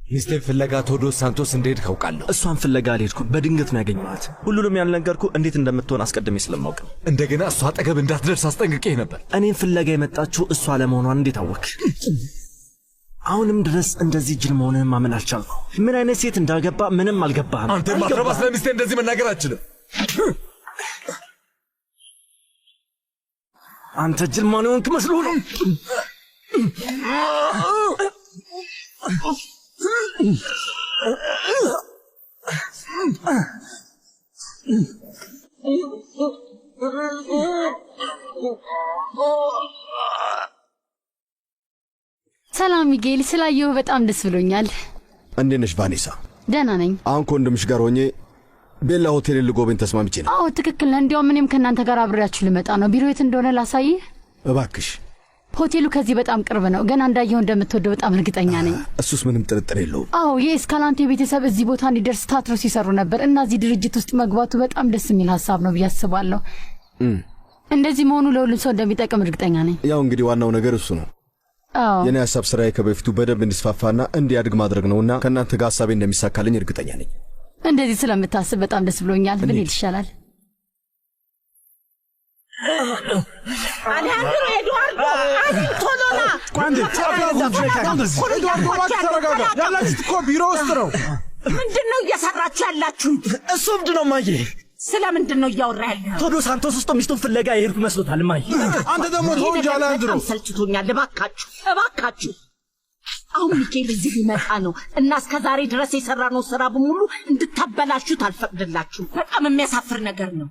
ሚስቴን ፍለጋ ቴዎድሮስ ሳንቶስ እንደሄድ ካውቃለሁ። እሷን ፍለጋ አልሄድኩም፣ በድንገት ነው ያገኘኋት። ሁሉንም ያልነገርኩ እንዴት እንደምትሆን አስቀድሜ ስለማውቅ። እንደገና እሷ አጠገብ እንዳትደርስ አስጠንቅቄ ነበር። እኔን ፍለጋ የመጣችው እሷ ለመሆኗን እንዴት አወክ? አሁንም ድረስ እንደዚህ ጅል መሆንህን ማመን አልቻልኩ። ምን አይነት ሴት እንዳገባ ምንም አልገባህም። አንተ ማትረባ ስለ ሚስቴ እንደዚህ መናገር አልችልም። አንተ ጅል ማን ሆንክ መስሎ ነው? ሰላም ሚጌል፣ ስላየሁ በጣም ደስ ብሎኛል። እንዴት ነሽ ቫኔሳ? ደህና ነኝ። አሁን ከወንድምሽ ጋር ሆኜ ቤላ ሆቴል ልጎበኝ ተስማምቼ ነው። አዎ ትክክል ነህ። እንዲያውም እኔም ከእናንተ ጋር አብሬያችሁ ልመጣ ነው። ቢሮ የት እንደሆነ ላሳይህ? እባክሽ። ሆቴሉ ከዚህ በጣም ቅርብ ነው። ገና እንዳየው እንደምትወደው በጣም እርግጠኛ ነኝ። እሱስ ምንም ጥርጥር የለውም። አዎ የኤስካላንቴ ቤተሰብ እዚህ ቦታ እንዲደርስ ታትረው ሲሰሩ ነበር እና እዚህ ድርጅት ውስጥ መግባቱ በጣም ደስ የሚል ሀሳብ ነው ብዬ አስባለሁ። እንደዚህ መሆኑ ለሁሉም ሰው እንደሚጠቅም እርግጠኛ ነኝ። ያው እንግዲህ ዋናው ነገር እሱ ነው። አዎ የኔ ሀሳብ ስራዬ ከበፊቱ በደንብ እንዲስፋፋና እንዲያድግ ማድረግ ነውና ከእናንተ ጋር ሀሳቤ እንደሚሳካልኝ እርግጠኛ ነኝ። እንደዚህ ስለምታስብ በጣም ደስ ብሎኛል። ምን ይልሻላል? አሌሃንድሮ ኤድዋርዶ ቶሎና ያላችሁት እኮ ቢሮ ውስጥ ነው። ምንድነው እየሰራችሁ ያላችሁት? እሱ እብድ ነው ማዬ። ስለምንድን ነው እያወራ ያለው? ቴዎድሮስ ሳንቶስ ውስጥ ሚስቱን ፍለጋ የሄድኩ መስሎታል ማዬ። አንተ ደግሞ ተወንጅ አሌሃንድሮ። ሰልችቶኛል። እባካችሁ አሁን ሚኬል እዚህ ሊመጣ ነው እና እስከ ዛሬ ድረስ የሰራነው ስራ በሙሉ እንድታበላሹት አልፈቅድላችሁም። በጣም የሚያሳፍር ነገር ነው።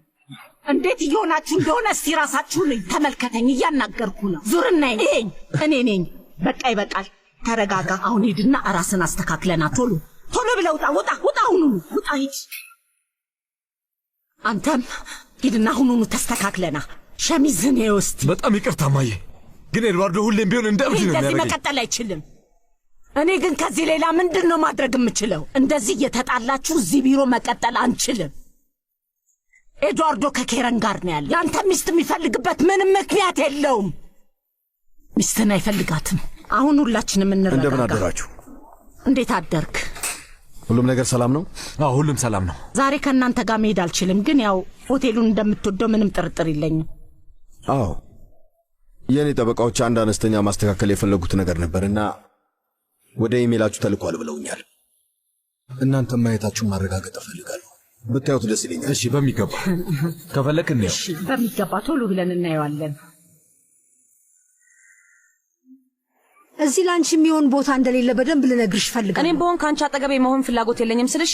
እንዴት እየሆናችሁ እንደሆነ እስቲ ራሳችሁን ተመልከተኝ። እያናገርኩ ነው። ዙርና ይሄኝ እኔ ነኝ። በቃ ይበቃል። ተረጋጋ። አሁን ሂድና ራስን አስተካክለና ቶሎ ብለው ውጣ። አሁኑኑ ውጣ ሂድ። አንተም ሂድና አሁኑኑ ተስተካክለና ሸሚዝህን ውስጥ። በጣም ይቅርታ ማዬ፣ ግን ኤድዋርዶ ሁሌም ቢሆን እንደ እብድ ነው እንደዚህ መቀጠል አይችልም። እኔ ግን ከዚህ ሌላ ምንድን ነው ማድረግ የምችለው? እንደዚህ እየተጣላችሁ እዚህ ቢሮ መቀጠል አንችልም። ኤድዋርዶ ከኬረን ጋር ነው ያለ። ያንተ ሚስት የሚፈልግበት ምንም ምክንያት የለውም። ሚስትን አይፈልጋትም። አሁን ሁላችንም እንረጋጋ። እንደምን አደራችሁ? እንዴት አደርክ? ሁሉም ነገር ሰላም ነው? አዎ ሁሉም ሰላም ነው። ዛሬ ከእናንተ ጋር መሄድ አልችልም፣ ግን ያው ሆቴሉን እንደምትወደው ምንም ጥርጥር የለኝም። አዎ የኔ ጠበቃዎች አንድ አነስተኛ ማስተካከል የፈለጉት ነገር ነበርና ወደ ኢሜላችሁ ተልኳል ብለውኛል። እናንተም ማየታችሁን ማረጋገጥ እፈልጋለሁ። ብታዩት ደስ ይለኛል። እሺ በሚገባ ከፈለክ እንየው። በሚገባ ቶሎ ብለን እናየዋለን። እዚህ ላንቺ የሚሆን ቦታ እንደሌለ በደንብ ልነግርሽ ፈልጋለሁ። እኔም በሆን ካንቺ አጠገቤ መሆን ፍላጎት የለኝም ስልሽ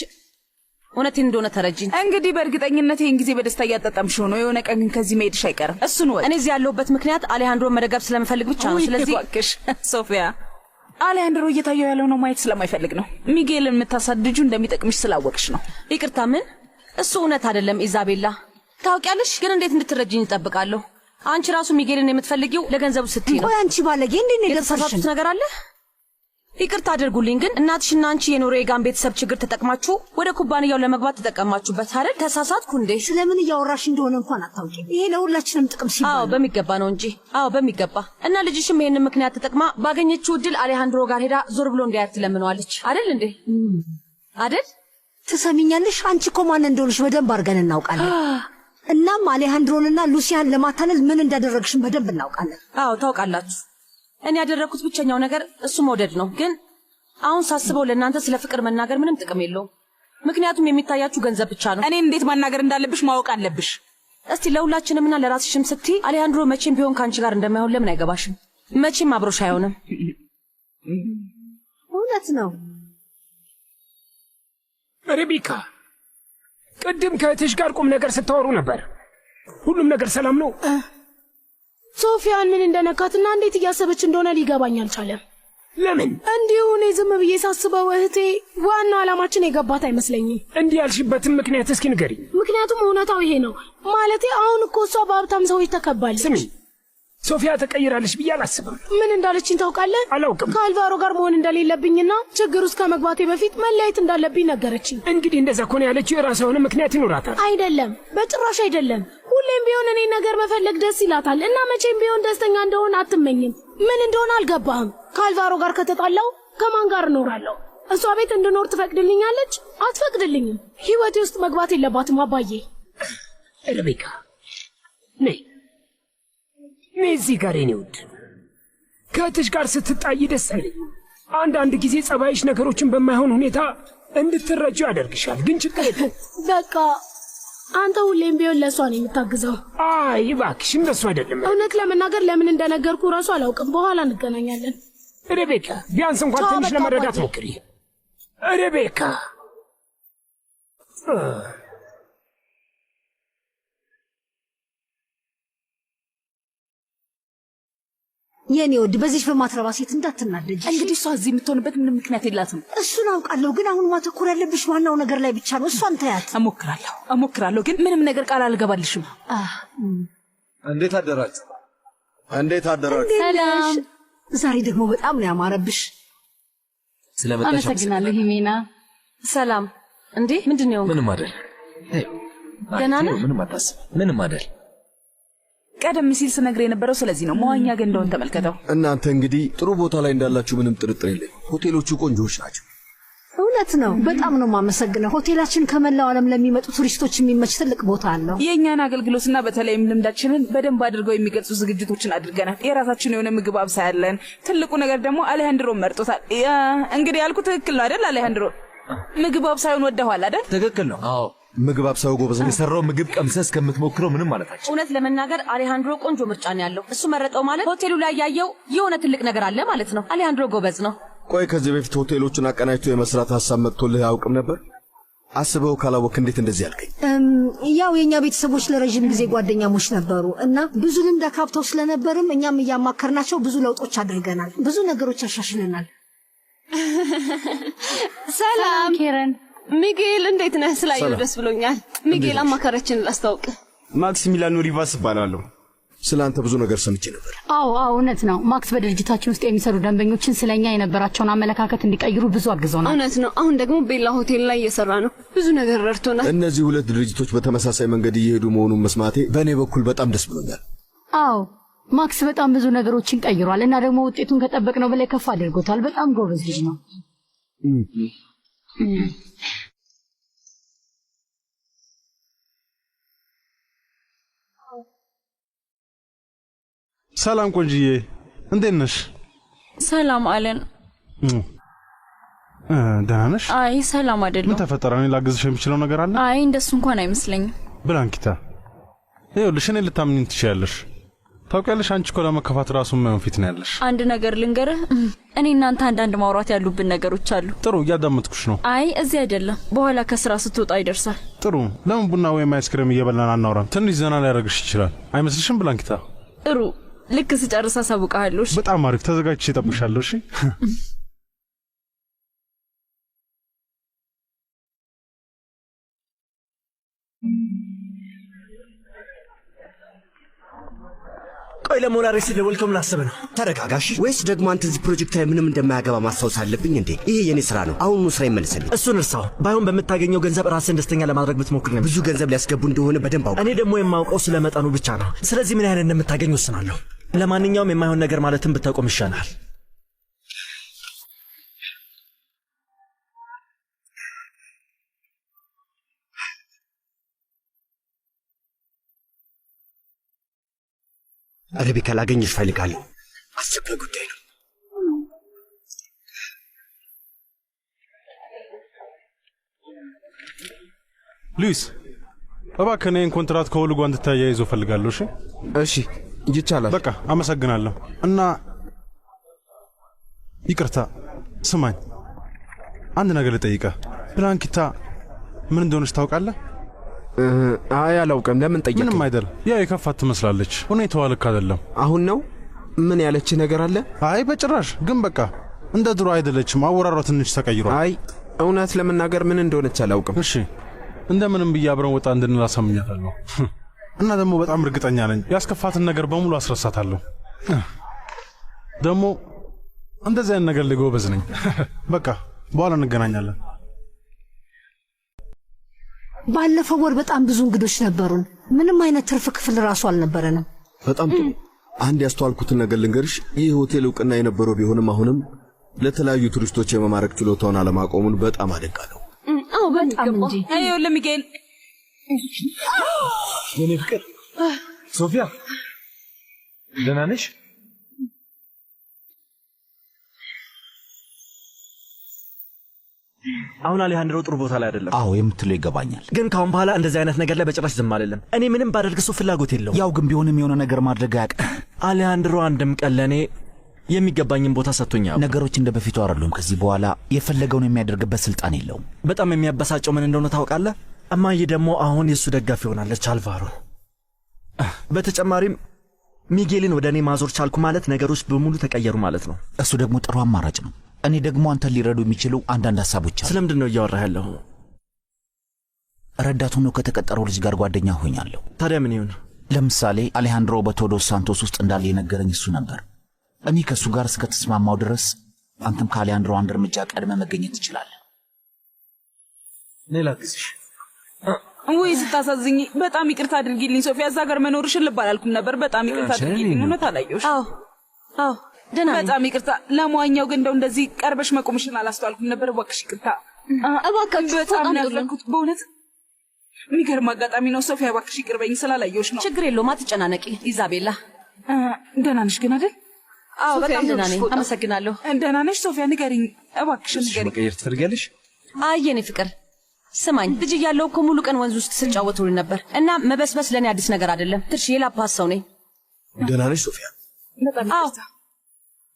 እውነቴን እንደሆነ ተረጂኝ። እንግዲህ በእርግጠኝነት ይሄን ጊዜ በደስታ እያጣጣምሽው ነው። የሆነ ቀን ግን ከዚህ መሄድሽ አይቀርም። እሱን ወይ እኔ እዚህ ያለሁበት ምክንያት አሌሃንድሮን መደገፍ ስለምፈልግ ብቻ ነው። ስለዚህ እባክሽ ሶፊያ፣ አሌሃንድሮ እየታየው ያለው ነው ማየት ስለማይፈልግ ነው። ሚጌልን የምታሳድጁ እንደሚጠቅምሽ ስላወቅሽ ነው። ይቅርታ። ምን? እሱ እውነት አይደለም ኢዛቤላ። ታውቂያለሽ፣ ግን እንዴት እንድትረጂኝ እጠብቃለሁ። አንቺ ራሱ ሚጌልን የምትፈልጊው ለገንዘቡ ስትይ ነው። ቆይ አንቺ ባለጌ እንዴት ነው የተሳሳቱት ነገር አለ? ይቅርታ አድርጉልኝ፣ ግን እናትሽና አንቺ የኖርዌጋን ቤተሰብ ችግር ተጠቅማችሁ ወደ ኩባንያው ለመግባት ተጠቀማችሁበት አይደል? ተሳሳትኩ እንዴ? ስለምን እያወራሽ እንደሆነ እንኳን አታውቂም። ይሄ ለሁላችንም ጥቅም ሲባል። አዎ በሚገባ ነው እንጂ። አዎ በሚገባ። እና ልጅሽም ይሄንን ምክንያት ተጠቅማ ባገኘችው እድል አሌሃንድሮ ጋር ሄዳ ዞር ብሎ እንዲያያት ትለምነዋለች አይደል እንዴ? አይደል? ትሰሚኛለሽ? አንቺ እኮ ማን እንደሆነሽ በደንብ አድርገን እናውቃለን። እናም አሌሃንድሮንና ሉሲያን ለማታለል ምን እንዳደረግሽን በደንብ እናውቃለን። አዎ ታውቃላችሁ። እኔ ያደረኩት ብቸኛው ነገር እሱ መውደድ ነው። ግን አሁን ሳስበው ለእናንተ ስለ ፍቅር መናገር ምንም ጥቅም የለውም። ምክንያቱም የሚታያችሁ ገንዘብ ብቻ ነው። እኔን እንዴት ማናገር እንዳለብሽ ማወቅ አለብሽ። እስቲ ለሁላችንምና ለራስሽም ስትይ አሌሃንድሮ መቼም ቢሆን ካንቺ ጋር እንደማይሆን ለምን አይገባሽም? መቼም አብሮሽ አይሆንም። እውነት ነው። ሬቤካ፣ ቅድም ከእህትሽ ጋር ቁም ነገር ስታወሩ ነበር። ሁሉም ነገር ሰላም ነው? ሶፊያን ምን እንደነካትና እንዴት እያሰበች እንደሆነ ሊገባኝ አልቻለም። ለምን? እንዲሁ እኔ ዝም ብዬ ሳስበው እህቴ ዋናው ዓላማችን የገባት አይመስለኝም። እንዲህ ያልሽበትን ምክንያት እስኪ ንገሪኝ። ምክንያቱም እውነታው ይሄ ነው። ማለቴ አሁን እኮ እሷ በሀብታም ሰዎች ተከባለች። ስሚ፣ ሶፊያ ተቀይራለች ብዬ አላስብም። ምን እንዳለችኝ ታውቃለህ? አላውቅም። ከአልቫሮ ጋር መሆን እንደሌለብኝና ችግር ውስጥ ከመግባቴ በፊት መለያየት እንዳለብኝ ነገረችኝ። እንግዲህ እንደዛ ከሆነ ያለችው የራሷ የሆነ ምክንያት ይኖራታል። አይደለም፣ በጭራሽ አይደለም። ሁሌም ቢሆን እኔ ነገር መፈለግ ደስ ይላታል እና መቼም ቢሆን ደስተኛ እንደሆነ አትመኝም። ምን እንደሆነ አልገባህም። ከአልቫሮ ጋር ከተጣላው ከማን ጋር እኖራለሁ? እሷ ቤት እንድኖር ትፈቅድልኛለች? አትፈቅድልኝም። ህይወቴ ውስጥ መግባት የለባትም አባዬ። ሬቤካ ነይ እዚህ ጋር የኔ ውድ። ከእህትሽ ጋር ስትጣይ ደስ አይለኝም። አንዳንድ ጊዜ ጸባይሽ ነገሮችን በማይሆን ሁኔታ እንድትረጁ ያደርግሻል። ግን ችግር የለም። በቃ አንተ ሁሌም ቢሆን ለእሷ ነው የምታግዘው። አይ እባክሽ እንደሱ አይደለም። እውነት ለመናገር ለምን እንደነገርኩ እራሱ አላውቅም። በኋላ እንገናኛለን። ሬቤካ ቢያንስ እንኳን ትንሽ ለመረዳት ሞክሪ። ሬቤካ የኔ ወድ በዚህ በማትረባ ሴት እንዳትናደጅ። እንግዲህ እሷ እዚህ የምትሆንበት ምንም ምክንያት የላትም። እሱን አውቃለሁ፣ ግን አሁን ማተኮር ያለብሽ ዋናው ነገር ላይ ብቻ ነው። እሷን ተያት። እሞክራለሁ፣ ግን ምንም ነገር ቃል አልገባልሽም። እንዴት አደራችሁ? እንዴት አደራችሁ? ሰላም። ዛሬ ደግሞ በጣም ነው ያማረብሽ። ስለመጣሽ አመሰግናለሁ ሂሜና። ሰላም። እንዴ ምንድነው? ምንም አይደል። ደህና ነህ? ምንም አታስብ። ምንም አይደል። ቀደም ሲል ስነግር የነበረው ስለዚህ ነው። መዋኛ ገንዳውን ተመልከተው። እናንተ እንግዲህ ጥሩ ቦታ ላይ እንዳላችሁ ምንም ጥርጥር የለኝ። ሆቴሎቹ ቆንጆዎች ናቸው። እውነት ነው። በጣም ነው የማመሰግነው። ሆቴላችን ከመላው ዓለም ለሚመጡ ቱሪስቶች የሚመች ትልቅ ቦታ አለው። የእኛን አገልግሎትና በተለይም ልምዳችንን በደንብ አድርገው የሚገልጹ ዝግጅቶችን አድርገናል። የራሳችን የሆነ ምግብ አብሳይ ያለን። ትልቁ ነገር ደግሞ አሌሃንድሮ መርጦታል። እንግዲህ ያልኩት ትክክል ነው አይደል? አሌሃንድሮ ምግብ አብሳዩን ወደኋላ አይደል? ትክክል ነው። አዎ ምግብ አብሳዩ ጎበዝ ነው። የሰራው ምግብ ቀምሰህ እስከምትሞክረው ምንም ማለታችን። እውነት ለመናገር አሌሃንድሮ ቆንጆ ምርጫ ነው ያለው። እሱ መረጠው ማለት ሆቴሉ ላይ ያየው የሆነ ትልቅ ነገር አለ ማለት ነው። አሌሃንድሮ ጎበዝ ነው። ቆይ ከዚህ በፊት ሆቴሎቹን አቀናጅቶ የመስራት ሐሳብ መጥቶልህ አያውቅም ነበር? አስበው ካላወቅ እንዴት እንደዚህ ያልከኝ? ያው የኛ ቤተሰቦች ለረጅም ጊዜ ጓደኛሞች ነበሩ እና ብዙ ልምድ አካብተው ስለነበርም እኛም እያማከርናቸው ብዙ ለውጦች አድርገናል። ብዙ ነገሮች አሻሽለናል። ሰላም ኬረን። ሚጌል እንዴት ነህ? ስላየሁ ደስ ብሎኛል። ሚጌል አማካሪያችንን ላስታውቅ። ማክሲሚላኖ ሪቫስ እባላለሁ። ስላንተ ብዙ ነገር ሰምቼ ነበር። አዎ እውነት ነው። ማክስ በድርጅታችን ውስጥ የሚሰሩ ደንበኞችን ስለኛ የነበራቸውን አመለካከት እንዲቀይሩ ብዙ አግዞናል። እውነት ነው። አሁን ደግሞ ቤላ ሆቴል ላይ እየሰራ ነው። ብዙ ነገር ረድቶናል። እነዚህ ሁለት ድርጅቶች በተመሳሳይ መንገድ እየሄዱ መሆኑን መስማቴ በእኔ በኩል በጣም ደስ ብሎኛል። አዎ ማክስ በጣም ብዙ ነገሮችን ቀይሯል እና ደግሞ ውጤቱን ከጠበቅነው በላይ ከፍ አድርጎታል። በጣም ጎበዝ ልጅ ነው። ሰላም ቆንጅዬ፣ እንዴት ነሽ? ሰላም አለን። ደህና ነሽ? አይ ሰላም አይደለም። ምን ተፈጠረ? እኔ ላግዝሽ የምችለው ነገር አለ? አይ እንደሱ እንኳን አይመስለኝም። ብላንኪታ፣ ይኸውልሽ እኔ ልታምኚኝ ትችያለሽ። ታውቂያለሽ፣ አንቺ እኮ ለመከፋት ራሱ የማይሆን ፊት ነው ያለሽ። አንድ ነገር ልንገርህ፣ እኔ እናንተ አንዳንድ ማውራት ያሉብን ነገሮች አሉ። ጥሩ፣ እያዳመጥኩሽ ነው። አይ እዚህ አይደለም፣ በኋላ ከስራ ስትወጣ ይደርሳል። ጥሩ፣ ለምን ቡና ወይም አይስክሬም እየበላን አናወራም? ትንሽ ዘና ሊያደርግሽ ይችላል። አይመስልሽም ብላንኪታ? ጥሩ፣ ልክ ስጨርስ አሳውቅሃለሁ። በጣም አሪፍ፣ ተዘጋጅቼ እጠብቅሻለሁ። እሺ ቆይ ለሞናሬስ ደወልከው? ምን አስበህ ነው? ተረጋጋሽ። ወይስ ደግሞ አንተ እዚህ ፕሮጀክት ላይ ምንም እንደማያገባ ማስታወስ አለብኝ እንዴ? ይሄ የኔ ስራ ነው። አሁኑ ስራ ይመልስልኝ። እሱን እርሳው። ባይሆን በምታገኘው ገንዘብ ራስን ደስተኛ ለማድረግ ብትሞክር ነው። ብዙ ገንዘብ ሊያስገቡ እንደሆነ በደንብ አውቃለሁ። እኔ ደግሞ የማውቀው ስለ መጠኑ ብቻ ነው። ስለዚህ ምን ያህል እንደምታገኝ ወስናለሁ። ለማንኛውም የማይሆን ነገር ማለትም ብታቆም ይሻላል። ሬቤካ፣ ላገኝሽ እፈልጋለሁ። አስቸኳይ ጉዳይ ነው። ሉዊስ፣ እባክህ ይህን ኮንትራት ከሁሉ ጋር እንድታያይዘው እፈልጋለሁ። እሺ እሺ፣ ይቻላል። በቃ አመሰግናለሁ። እና ይቅርታ፣ ስማኝ፣ አንድ ነገር ልጠይቀህ። ብላንኪታ ምን እንደሆነች ታውቃለህ? አይ አላውቅም። ለምን ጠየቀኝ? ምንም አይደል። ያ የከፋት ትመስላለች። ሁኔታዋ ልክ አይደለም። አሁን ነው? ምን ያለች ነገር አለ? አይ በጭራሽ። ግን በቃ እንደ ድሮ አይደለችም። አወራሯ ትንሽ ተቀይሯል። አይ እውነት ለመናገር ምን እንደሆነች አላውቅም። እሺ እንደምንም ብዬ አብረን ወጣ እንድንል አሳምኛታለሁ። እና ደግሞ በጣም እርግጠኛ ነኝ ያስከፋትን ነገር በሙሉ አስረሳታለሁ። ደግሞ እንደዚህ አይነት ነገር ላይ ጎበዝ ነኝ። በቃ በኋላ እንገናኛለን። ባለፈው ወር በጣም ብዙ እንግዶች ነበሩን። ምንም አይነት ትርፍ ክፍል ራሱ አልነበረንም። በጣም ጥሩ። አንድ ያስተዋልኩትን ነገር ልንገርሽ። ይህ ሆቴል እውቅና የነበረው ቢሆንም አሁንም ለተለያዩ ቱሪስቶች የመማረክ ችሎታውን አለማቆሙን በጣም አደንቃለሁ። አዎ በጣም እንጂ። ይኸውልህ ሚካኤል፣ የኔ ፍቅር ሶፊያ፣ ደህና ነሽ? አሁን አሌሃንድሮ ጥሩ ቦታ ላይ አይደለም። አዎ የምትለው ይገባኛል፣ ግን ካሁን በኋላ እንደዚህ አይነት ነገር ላይ በጭራሽ ዝም አልልም። እኔ ምንም ባደርግ እሱ ፍላጎት የለውም። ያው ግን ቢሆንም የሆነ ነገር ማድረግ አያውቅም። አሌሃንድሮ አንድም ቀን ለእኔ የሚገባኝን ቦታ ሰጥቶኛል። ነገሮች እንደ በፊቱ አይደሉም። ከዚህ በኋላ የፈለገውን የሚያደርግበት ስልጣን የለውም። በጣም የሚያበሳጨው ምን እንደሆነ ታውቃለህ? እማዬ ደግሞ አሁን የእሱ ደጋፊ ሆናለች፣ አልቫሮ። በተጨማሪም ሚጌልን ወደ እኔ ማዞር ቻልኩ ማለት ነገሮች በሙሉ ተቀየሩ ማለት ነው። እሱ ደግሞ ጥሩ አማራጭ ነው። እኔ ደግሞ አንተን ሊረዱ የሚችሉ አንዳንድ ሀሳቦች አሉ። ስለምንድን ነው እያወራህ ያለሁ? ረዳት ሆኖ ከተቀጠረው ልጅ ጋር ጓደኛ ሆኛለሁ። ታዲያ ምን ይሁን? ለምሳሌ አሌሃንድሮ በቶዶስ ሳንቶስ ውስጥ እንዳለ የነገረኝ እሱ ነበር። እኔ ከእሱ ጋር እስከተስማማው ድረስ አንተም ከአሌሃንድሮ አንድ እርምጃ ቀድመ መገኘት ትችላለህ። ሌላ ጊዜሽ ወይ ስታሳዝኝ፣ በጣም ይቅርታ አድርጊልኝ ሶፊያ። እዛ ጋር መኖርሽን ልብ አላልኩም ነበር። በጣም ይቅርታ አድርጊልኝ። እውነት አላየሁሽ። አዎ ደህና ነኝ። በጣም ይቅርታ። ለማንኛው ግን እንደው እንደዚህ ቀርበሽ መቆምሽን አላስተዋልኩም ነበር። እባክሽ ይቅርታ። እባክሽ በጣም ያፈለኩት በእውነት የሚገርም አጋጣሚ ነው ሶፊያ። እባክሽ ይቅር በይኝ ስላላየሁሽ ነው። ችግር የለውም አትጨናነቂ። ኢዛቤላ ደህና ነሽ ግን አይደል? አዎ በጣም ደህና ነኝ። አመሰግናለሁ። ደህና ነሽ ሶፊያ? ንገሪኝ እባክሽ ንገሪኝ። መቀየር ትፈልጊያለሽ? አይ የኔ ፍቅር ስማኝ፣ ልጅ እያለሁ እኮ ሙሉ ቀን ወንዝ ውስጥ ስጫወት ውል ነበር እና መበስበስ ለእኔ አዲስ ነገር አይደለም። ትርሽ የላፓስ ሰው ነኝ። ደህና ነሽ ሶፊያ?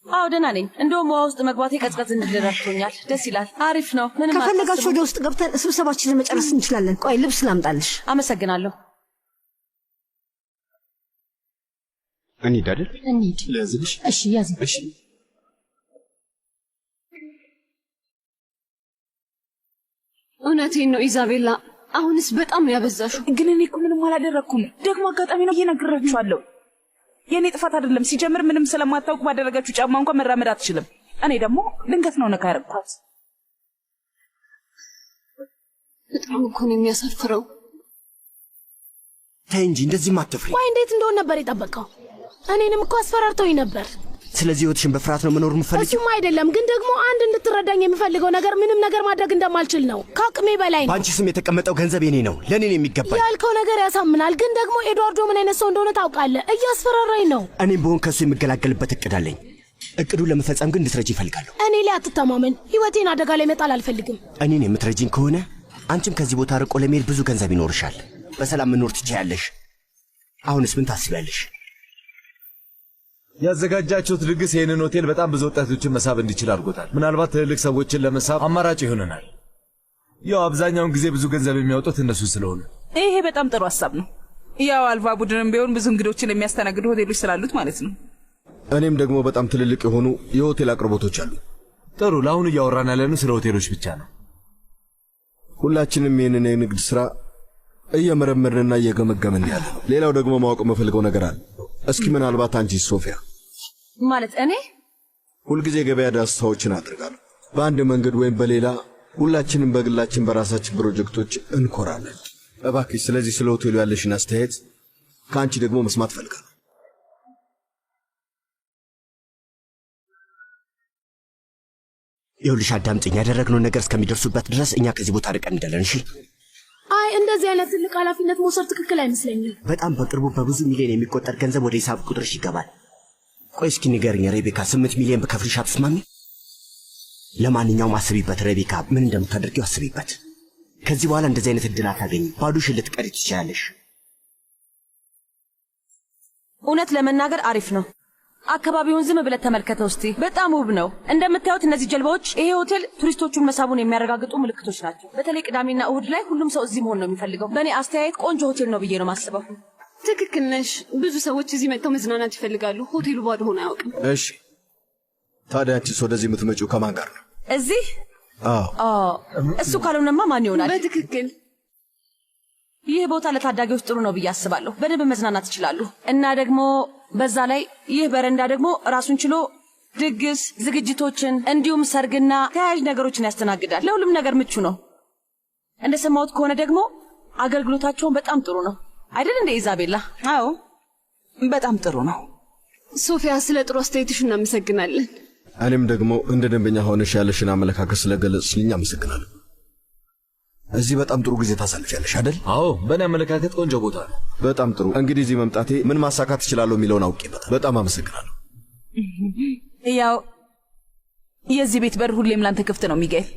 አዎ ደህና ነኝ። እንደውም ውሃ ውስጥ መግባቴ ቀዝቀዝ እንድል ረድቶኛል። ደስ ይላል። አሪፍ ነው። ምንም ከፈለጋችሁ ወደ ውስጥ ገብተን ስብሰባችንን መጨረስ እንችላለን። ቆይ ልብስ ላምጣልሽ። አመሰግናለሁ። እንሂድ አይደል? እንሂድ። ለያዝልሽ? እሺ ያዝ። እሺ እውነቴን ነው ኢዛቤላ፣ አሁንስ በጣም ያበዛሹ። ግን እኔ እኮ ምንም አላደረኩም። ደግሞ አጋጣሚ ነው እየነግራችኋለሁ። የእኔ ጥፋት አይደለም። ሲጀምር ምንም ስለማታውቅ ባደረጋችሁ ጫማ እንኳን መራመድ አትችልም። እኔ ደግሞ ድንገት ነው ነካ ያረግኳት። በጣም እኮ ነው የሚያሳፍረው። ተይ እንጂ እንደዚህም አትፍሪ። ቆይ እንዴት እንደሆነ ነበር የጠበቀው? እኔንም እኮ አስፈራርተውኝ ነበር። ስለዚህ ህይወትሽን በፍርሃት ነው መኖር የምፈልጊው? እሱም አይደለም፣ ግን ደግሞ አንድ እንድትረዳኝ የምፈልገው ነገር ምንም ነገር ማድረግ እንደማልችል ነው። ከአቅሜ በላይ ነው። በአንቺ ስም የተቀመጠው ገንዘብ የኔ ነው፣ ለእኔ ነው የሚገባኝ። ያልከው ነገር ያሳምናል፣ ግን ደግሞ ኤድዋርዶ ምን አይነት ሰው እንደሆነ ታውቃለህ። እያስፈራራኝ ነው። እኔም በሆን ከእሱ የምገላገልበት እቅድ አለኝ። እቅዱን ለመፈጸም ግን እንድትረጂ ይፈልጋለሁ። እኔ ላይ አትተማመን። ህይወቴን አደጋ ላይ መጣል አልፈልግም። እኔን የምትረጂኝ ከሆነ አንቺም ከዚህ ቦታ ርቆ ለመሄድ ብዙ ገንዘብ ይኖርሻል። በሰላም መኖር ትችያለሽ። አሁንስ ምን ታስቢያለሽ? ያዘጋጃችሁት ድግስ ይህንን ሆቴል በጣም ብዙ ወጣቶችን መሳብ እንዲችል አድርጎታል። ምናልባት ትልልቅ ሰዎችን ለመሳብ አማራጭ ይሆነናል። ያው አብዛኛውን ጊዜ ብዙ ገንዘብ የሚያወጡት እነሱ ስለሆነ ይሄ በጣም ጥሩ ሀሳብ ነው። ያው አልቫ ቡድንም ቢሆን ብዙ እንግዶችን የሚያስተናግዱ ሆቴሎች ስላሉት ማለት ነው። እኔም ደግሞ በጣም ትልልቅ የሆኑ የሆቴል አቅርቦቶች አሉ። ጥሩ። ለአሁኑ እያወራን ያለነው ስለ ሆቴሎች ብቻ ነው። ሁላችንም ይህንን የንግድ ሥራ እየመረመርንና እየገመገምን ያለ ነው። ሌላው ደግሞ ማወቅ የምፈልገው ነገር አለ። እስኪ ምናልባት አንቺ ሶፊያ ማለት እኔ ሁልጊዜ ገበያ ዳሰሳዎችን አድርጋለሁ። በአንድ መንገድ ወይም በሌላ ሁላችንም በግላችን በራሳችን ፕሮጀክቶች እንኮራለን። እባክሽ ስለዚህ ስለ ሆቴሉ ያለሽን አስተያየት ከአንቺ ደግሞ መስማት ፈልጋለሁ። ይኸውልሽ አዳምጪኝ። ያደረግነውን ነገር እስከሚደርሱበት ድረስ እኛ ከዚህ ቦታ ርቀን እንዳለን። እሺ? አይ እንደዚህ አይነት ትልቅ ኃላፊነት መውሰድ ትክክል አይመስለኝም። በጣም በቅርቡ በብዙ ሚሊዮን የሚቆጠር ገንዘብ ወደ ሂሳብ ቁጥርሽ ይገባል። ቆይ እስኪ ንገርኝ ሬቤካ፣ 8 ሚሊዮን በከፍልሽ አትስማሚ? ለማንኛውም አስቢበት ሬቤካ፣ ምን እንደምታደርጊው አስቢበት። ከዚህ በኋላ እንደዚህ አይነት እድል አታገኝም። ባዶሽን ልትቀሪ ትችላለሽ። እውነት ለመናገር አሪፍ ነው። አካባቢውን ዝም ብለህ ተመልከተው እስቲ። በጣም ውብ ነው። እንደምታዩት እነዚህ ጀልባዎች፣ ይሄ ሆቴል ቱሪስቶቹን መሳቡን የሚያረጋግጡ ምልክቶች ናቸው። በተለይ ቅዳሜና እሁድ ላይ ሁሉም ሰው እዚህ መሆን ነው የሚፈልገው። በእኔ አስተያየት ቆንጆ ሆቴል ነው ብዬ ነው ማስበው። ትክክል ነሽ። ብዙ ሰዎች እዚህ መጥተው መዝናናት ይፈልጋሉ። ሆቴሉ ባዶ ሆኖ አያውቅም። እሺ፣ ታዲያ አንቺስ ወደዚህ የምትመጪው ከማን ጋር ነው? እዚህ? አዎ። እሱ ካልሆነማ ማን ይሆናል? በትክክል ይህ ቦታ ለታዳጊዎች ጥሩ ነው ብዬ አስባለሁ። በደንብ መዝናናት ይችላሉ። እና ደግሞ በዛ ላይ ይህ በረንዳ ደግሞ ራሱን ችሎ ድግስ፣ ዝግጅቶችን እንዲሁም ሰርግና ተያያዥ ነገሮችን ያስተናግዳል። ለሁሉም ነገር ምቹ ነው። እንደሰማሁት ከሆነ ደግሞ አገልግሎታቸውን በጣም ጥሩ ነው አይደል እንደ ኢዛቤላ? አዎ በጣም ጥሩ ነው። ሶፊያ፣ ስለ ጥሩ አስተያየትሽ እናመሰግናለን። እኔም ደግሞ እንደ ደንበኛ ሆነሽ ያለሽን አመለካከት ስለገለጽሽልኝ አመሰግናለሁ። እዚህ በጣም ጥሩ ጊዜ ታሳልፊያለሽ አይደል? አዎ፣ በእኔ አመለካከት ቆንጆ ቦታ ነው። በጣም ጥሩ። እንግዲህ እዚህ መምጣቴ ምን ማሳካት እችላለሁ የሚለውን አውቄበታል። በጣም አመሰግናለሁ። ያው የዚህ ቤት በር ሁሌም ላንተ ክፍት ነው ሚካኤል።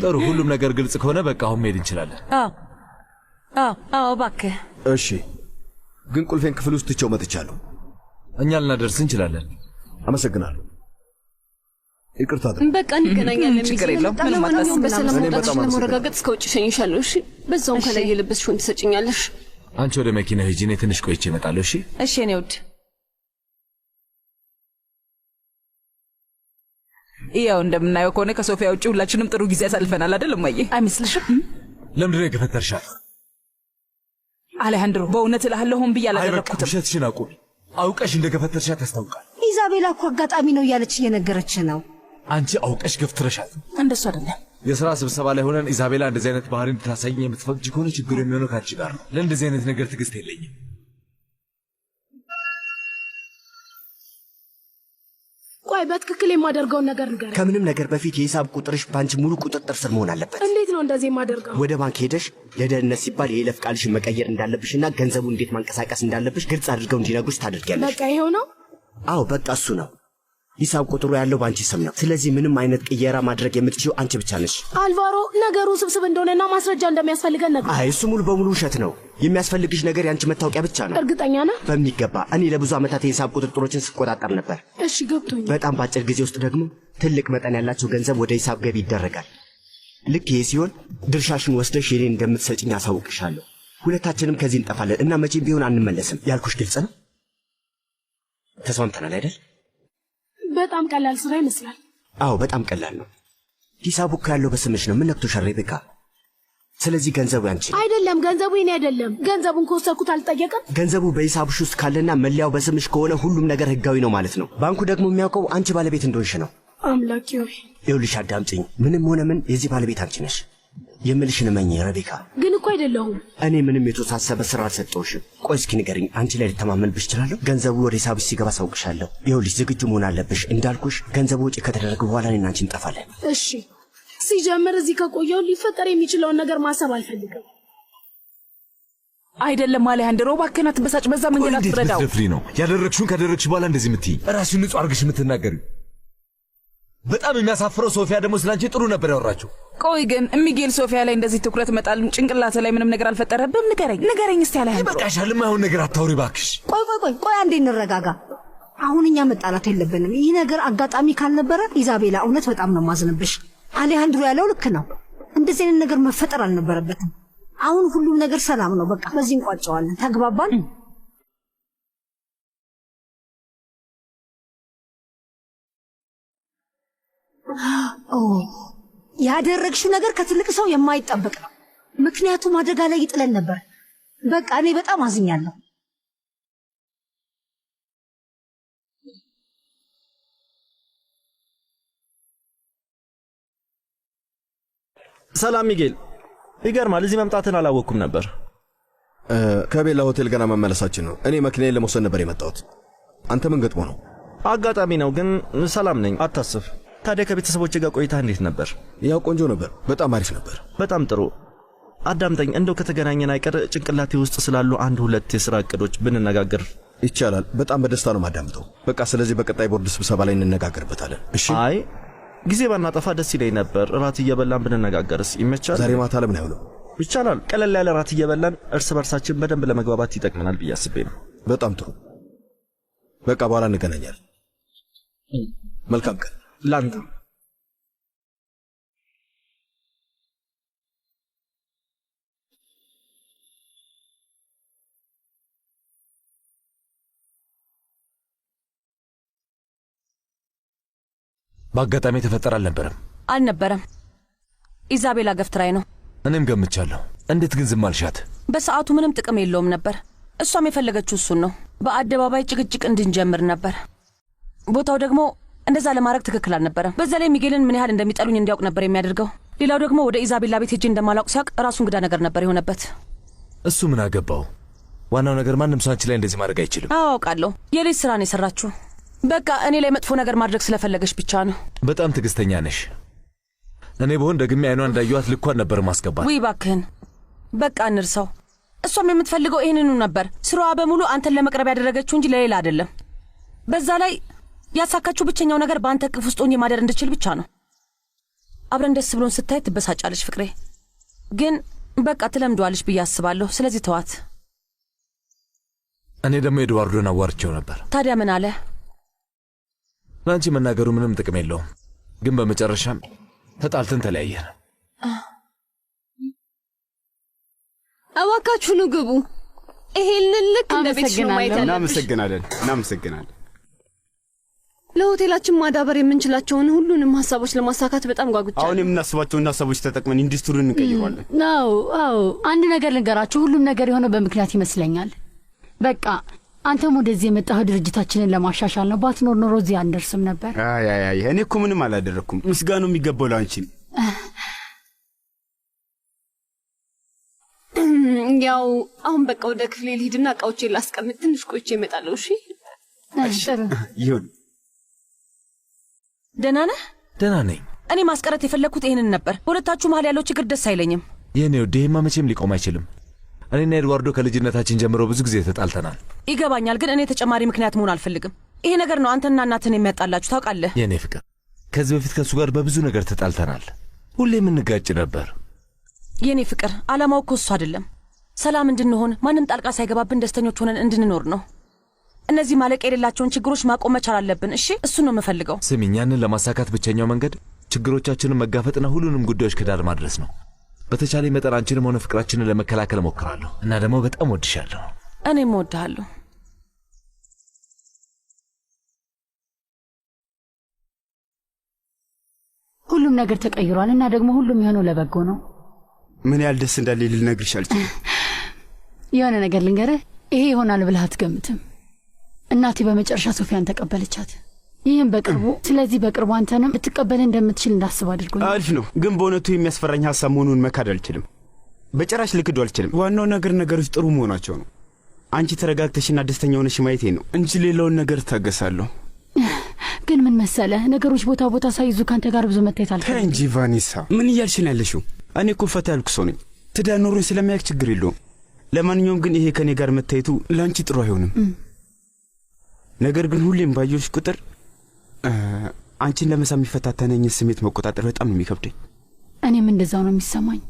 ጥሩ፣ ሁሉም ነገር ግልጽ ከሆነ በቃ አሁን መሄድ እንችላለን። አዎ እባክህ። እሺ፣ ግን ቁልፌን ክፍል ውስጥ ትቼው መጥቻለሁ። እኛ ልናደርስ እንችላለን። አመሰግናለሁ። ይቅርታ። በቃ እንገናኛለን። ችግር የለውም። ምንም ለማንኛውም በሰላም እኔም መውጣትሽ በጣም ለመረጋገጥ እስከ ውጭ እሸኝሻለሁ። እሺ፣ በዛውም ከላይ የለበስሽውን ትሰጭኛለሽ። አንቺ ወደ መኪና ሂጂ፣ እኔ ትንሽ ቆይቼ እመጣለሁ። እሺ? እሺ የኔ ውድ። ያው እንደምናየው ከሆነ ከሶፊያ ውጭ ሁላችንም ጥሩ ጊዜ ያሳልፈናል አይደል እማዬ? አይመስልሽም? ለምንድን ነው የገፈተርሻት? አሌሃንድሮ በእውነት እልሃለሁ ሆን ብዬ አላደረኩትም። ውሸትሽን አቁሚ። አውቀሽ እንደ ገፈተርሻት ያስታውቃል። ኢዛቤላ እኮ አጋጣሚ ነው እያለች እየነገረች ነው። አንቺ አውቀሽ ገፍትረሻት። እንደሱ አይደለም። የሥራ ስብሰባ ላይ ሆነን ኢዛቤላ እንደዚህ አይነት ባህሪ እንድታሳይኝ የምትፈቅጂ ከሆነ ችግሩ የሚሆነው ካንቺ ጋር ነው። ለእንደዚህ አይነት ነገር ትዕግስት የለኝም። ቆይ በትክክል የማደርገውን ነገር ንገረኝ። ከምንም ነገር በፊት የሂሳብ ቁጥርሽ ባንቺ ሙሉ ቁጥጥር ስር መሆን አለበት። እንዴት ነው እንደዚህ የማደርገው? ወደ ባንክ ሄደሽ ለደህንነት ሲባል የይለፍ ቃልሽን መቀየር እንዳለብሽና ገንዘቡ እንዴት ማንቀሳቀስ እንዳለብሽ ግልጽ አድርገው እንዲነግሩሽ ታደርጊያለሽ። በቃ ይሄው ነው? አዎ በቃ እሱ ነው። ሂሳብ ቁጥሩ ያለው ባንቺ ስም ነው። ስለዚህ ምንም አይነት ቅየራ ማድረግ የምትችይው አንቺ ብቻ ነሽ። አልቫሮ፣ ነገሩ ስብስብ እንደሆነና ማስረጃ እንደሚያስፈልገን ነገር። አይ እሱ ሙሉ በሙሉ ውሸት ነው። የሚያስፈልግሽ ነገር የአንቺ መታወቂያ ብቻ ነው። እርግጠኛ ነህ? በሚገባ። እኔ ለብዙ ዓመታት የሂሳብ ቁጥጥሮችን ስቆጣጠር ነበር። እሺ ገብቶኛል። በጣም በአጭር ጊዜ ውስጥ ደግሞ ትልቅ መጠን ያላቸው ገንዘብ ወደ ሂሳብ ገቢ ይደረጋል። ልክ ይሄ ሲሆን ድርሻሽን ወስደሽ የኔን እንደምትሰጭኝ አሳውቅሻለሁ። ሁለታችንም ከዚህ እንጠፋለን እና መቼም ቢሆን አንመለስም። ያልኩሽ ግልጽ ነው። ተስማምተናል አይደል? በጣም ቀላል ስራ ይመስላል። አዎ በጣም ቀላል ነው። ሂሳቡ እኮ ያለው በስምሽ ነው። ምን ነክቶሻል ሬቤካ? ስለዚህ ገንዘቡ ያንቺ ነው። አይደለም፣ ገንዘቡ የኔ አይደለም። ገንዘቡን ከወሰድኩት አልጠየቅም። ገንዘቡ በሂሳብሽ ውስጥ ካለና መለያው በስምሽ ከሆነ ሁሉም ነገር ህጋዊ ነው ማለት ነው። ባንኩ ደግሞ የሚያውቀው አንቺ ባለቤት እንደሆንሽ ነው። አምላኬ ሆይ ይኸውልሽ አዳምጪኝ። ምንም ሆነ ምን የዚህ ባለቤት አንቺ ነሽ። የምልሽን እመኚ ሬቤካ። ግን እኮ አይደለሁም። እኔ ምንም የተወሳሰበ ስራ አልሰጠሁሽም። ቆይ እስኪ ንገሪኝ፣ አንቺ ላይ ልተማመንብሽ እችላለሁ? ገንዘቡ ወደ ሂሳብሽ ሲገባ አሳውቅሻለሁ። ይኸውልሽ ዝግጁ መሆን አለብሽ። እንዳልኩሽ ገንዘቡ ወጪ ከተደረገ በኋላ እኔና አንቺ እንጠፋለን። እሺ። ሲጀምር እዚህ ከቆየው ሊፈጠር የሚችለውን ነገር ማሰብ አልፈልግም። አይደለም አሌሃንድሮ፣ እባክህን አትበሳጭ። በዛ መንገድ አትረዳው። ደፍሪ ነው ያደረግሽውን ካደረግሽ በኋላ እንደዚህ የምትይ ራስሽን ንጹህ አድርገሽ የምትናገሪው። በጣም የሚያሳፍረው ሶፊያ ደግሞ ስላንቺ ጥሩ ነበር ያወራችው። ቆይ ግን ሚጌል ሶፊያ ላይ እንደዚህ ትኩረት መጣል ጭንቅላት ላይ ምንም ነገር አልፈጠረብም? ንገረኝ እስቲ አሌሃንድሮ። ይበቃሻል። የማይሆን ነገር አታውሪ እባክሽ። ቆይ አንዴ እንረጋጋ። አሁን እኛ መጣላት የለብንም። ይህ ነገር አጋጣሚ ካልነበረ ኢዛቤላ፣ እውነት በጣም ነው ማዝንብሽ። አሌሃንድሮ ያለው ልክ ነው። እንደዚህ አይነት ነገር መፈጠር አልነበረበትም። አሁን ሁሉም ነገር ሰላም ነው። በቃ በዚህ እንቋጨዋለን። ተግባባን? ያደረግሽው ነገር ከትልቅ ሰው የማይጠበቅ ነው። ምክንያቱም አደጋ ላይ ይጥለን ነበር። በቃ እኔ በጣም አዝኛለሁ። ሰላም ሚጌል። ይገርማል፣ እዚህ መምጣትን አላወቅኩም ነበር። ከቤላ ሆቴል ገና መመለሳችን ነው። እኔ መኪናዬን ለመውሰድ ነበር የመጣሁት። አንተ ምን ገጥሞ ነው? አጋጣሚ ነው፣ ግን ሰላም ነኝ፣ አታስብ። ታዲያ ከቤተሰቦች ጋር ቆይታ እንዴት ነበር? ያው ቆንጆ ነበር፣ በጣም አሪፍ ነበር። በጣም ጥሩ። አዳምጠኝ፣ እንደው ከተገናኘን አይቀር ጭንቅላቴ ውስጥ ስላሉ አንድ ሁለት የሥራ ዕቅዶች ብንነጋገር ይቻላል? በጣም በደስታ ነው ማዳምጠው። በቃ ስለዚህ በቀጣይ ቦርድ ስብሰባ ላይ እንነጋገርበታለን። እሺ? አይ ጊዜ ባናጠፋ ደስ ይለኝ ነበር። እራት እየበላን ብንነጋገርስ ይመቻል? ዛሬ ማታ ለምን አይሆንም? ይቻላል። ቀለል ያለ እራት እየበላን እርስ በርሳችን በደንብ ለመግባባት ይጠቅመናል ብዬ አስቤ ነው። በጣም ጥሩ። በቃ በኋላ እንገናኛለን። መልካም ቀን ላንተ። በአጋጣሚ የተፈጠረ አልነበረም። ኢዛቤላ ገፍትራይ ነው። እኔም ገምቻለሁ። እንዴት ግን ዝም አልሻት? በሰዓቱ ምንም ጥቅም የለውም ነበር። እሷም የፈለገችው እሱን ነው። በአደባባይ ጭቅጭቅ እንድንጀምር ነበር። ቦታው ደግሞ እንደዛ ለማድረግ ትክክል አልነበረም። በዛ ላይ ሚጌልን ምን ያህል እንደሚጠሉኝ እንዲያውቅ ነበር የሚያደርገው። ሌላው ደግሞ ወደ ኢዛቤላ ቤት ሄጄ እንደማላውቅ ሲያውቅ ራሱ እንግዳ ነገር ነበር የሆነበት። እሱ ምን አገባው? ዋናው ነገር ማንም ሰው አንቺ ላይ እንደዚህ ማድረግ አይችልም። አዎ አውቃለሁ። የሌት ስራ ነው የሰራችው። በቃ እኔ ላይ መጥፎ ነገር ማድረግ ስለፈለገሽ ብቻ ነው። በጣም ትዕግስተኛ ነሽ። እኔ በሆን ደግሜ አይኗን እንዳየኋት ልኳን ነበር ማስገባት። ውይ እባክህን በቃ እንርሳው። እሷም የምትፈልገው ይሄንኑ ነበር። ስራዋ በሙሉ አንተን ለመቅረብ ያደረገችው እንጂ ለሌላ አይደለም። በዛ ላይ ያሳካችው ብቸኛው ነገር በአንተ እቅፍ ውስጥ ሆኜ ማደር እንድችል ብቻ ነው። አብረን ደስ ብሎን ስታይ ትበሳጫለች ፍቅሬ፣ ግን በቃ ትለምደዋለች ብዬ አስባለሁ። ስለዚህ ተዋት። እኔ ደግሞ ኤድዋርዶን አዋርቼው ነበር። ታዲያ ምን አለ? ለአንቺ መናገሩ ምንም ጥቅም የለውም፣ ግን በመጨረሻም ተጣልተን ተለያየን። እባካችሁ ኑ ግቡ። ይሄንን ልክ እንደ ቤት ነው ማየት ያለብሽ። እናመሰግናለን። ለሆቴላችን ማዳበር የምንችላቸውን ሁሉንም ሀሳቦች ለማሳካት በጣም ጓጉቻለሁ። አሁን የምናስባቸውን ሀሳቦች ተጠቅመን ኢንዱስትሪውን እንቀይራለን። አዎ፣ አንድ ነገር ልንገራችሁ። ሁሉም ነገር የሆነው በምክንያት ይመስለኛል። በቃ አንተም ወደዚህ የመጣኸው ድርጅታችንን ለማሻሻል ነው። ባትኖር ኖሮ እዚህ አንደርስም ነበር። አይ እኔ እኮ ምንም አላደረኩም። ምስጋናው የሚገባው ለአንቺ ነው። ያው አሁን በቃ ወደ ክፍሌ ልሂድና እቃዎቼን ላስቀምጥ። ትንሽ ቆይቼ እመጣለሁ። እሺ ይሁን። ደህና ነህ? ደህና ነኝ። እኔ ማስቀረት የፈለግኩት ይሄንን ነበር። በሁለታችሁ መሀል ያለው ችግር ደስ አይለኝም። የኔ ውድ፣ ይሄማ መቼም ሊቆም አይችልም። እኔና ኤድዋርዶ ከልጅነታችን ጀምሮ ብዙ ጊዜ ተጣልተናል። ይገባኛል፣ ግን እኔ ተጨማሪ ምክንያት መሆን አልፈልግም። ይሄ ነገር ነው አንተና እናትን የሚያጣላችሁ ታውቃለህ። የኔ ፍቅር፣ ከዚህ በፊት ከእሱ ጋር በብዙ ነገር ተጣልተናል። ሁሌ የምንጋጭ ነበር። የኔ ፍቅር፣ ዓላማው እኮ እሱ አይደለም። ሰላም እንድንሆን፣ ማንም ጣልቃ ሳይገባብን ደስተኞች ሆነን እንድንኖር ነው። እነዚህ ማለቂያ የሌላቸውን ችግሮች ማቆም መቻል አለብን። እሺ፣ እሱን ነው የምፈልገው። ስሚኝ፣ ያንን ለማሳካት ብቸኛው መንገድ ችግሮቻችንን መጋፈጥና ሁሉንም ጉዳዮች ከዳር ማድረስ ነው። በተቻለ መጠን አንቺንም ሆነ ፍቅራችንን ለመከላከል እሞክራለሁ እና ደግሞ በጣም ወድሻለሁ። እኔም እወድሃለሁ። ሁሉም ነገር ተቀይሯል እና ደግሞ ሁሉም የሆነው ለበጎ ነው። ምን ያህል ደስ እንዳለ ልነግርሽ አልችልም። የሆነ ነገር ልንገርህ፣ ይሄ ይሆናል ብለህ አትገምትም። እናቴ በመጨረሻ ሶፊያን ተቀበለቻት። ይህም በቅርቡ። ስለዚህ በቅርቡ አንተንም ልትቀበል እንደምትችል እንዳስብ አድርጎኛል። አሪፍ ነው፣ ግን በእውነቱ የሚያስፈራኝ ሀሳብ መሆኑን መካድ አልችልም። በጭራሽ ልክዱ አልችልም። ዋናው ነገሮች ጥሩ መሆናቸው ነው። አንቺ ተረጋግተሽና ደስተኛ ሆነሽ ማየቴ ነው እንጂ ሌላውን ነገር ታገሳለሁ። ግን ምን መሰለህ፣ ነገሮች ቦታ ሳይዙ ካንተ ጋር ብዙ መታየት አልፈልግም። እንጂ ቫኒሳ፣ ምን እያልሽ ነው ያለሽው? እኔ እኮ ፈታ ያልኩ ሰው ነኝ። ትዳር ኖሮኝ ስለሚያውቅ ችግር የለውም። ለማንኛውም ግን ይሄ ከኔ ጋር መታየቱ ለአንቺ ጥሩ አይሆንም። ነገር ግን ሁሌም ባየሁሽ ቁጥር አንቺን ለመሳም የሚፈታተነኝ ስሜት መቆጣጠር በጣም ነው የሚከብደኝ። እኔም እንደዛው ነው የሚሰማኝ።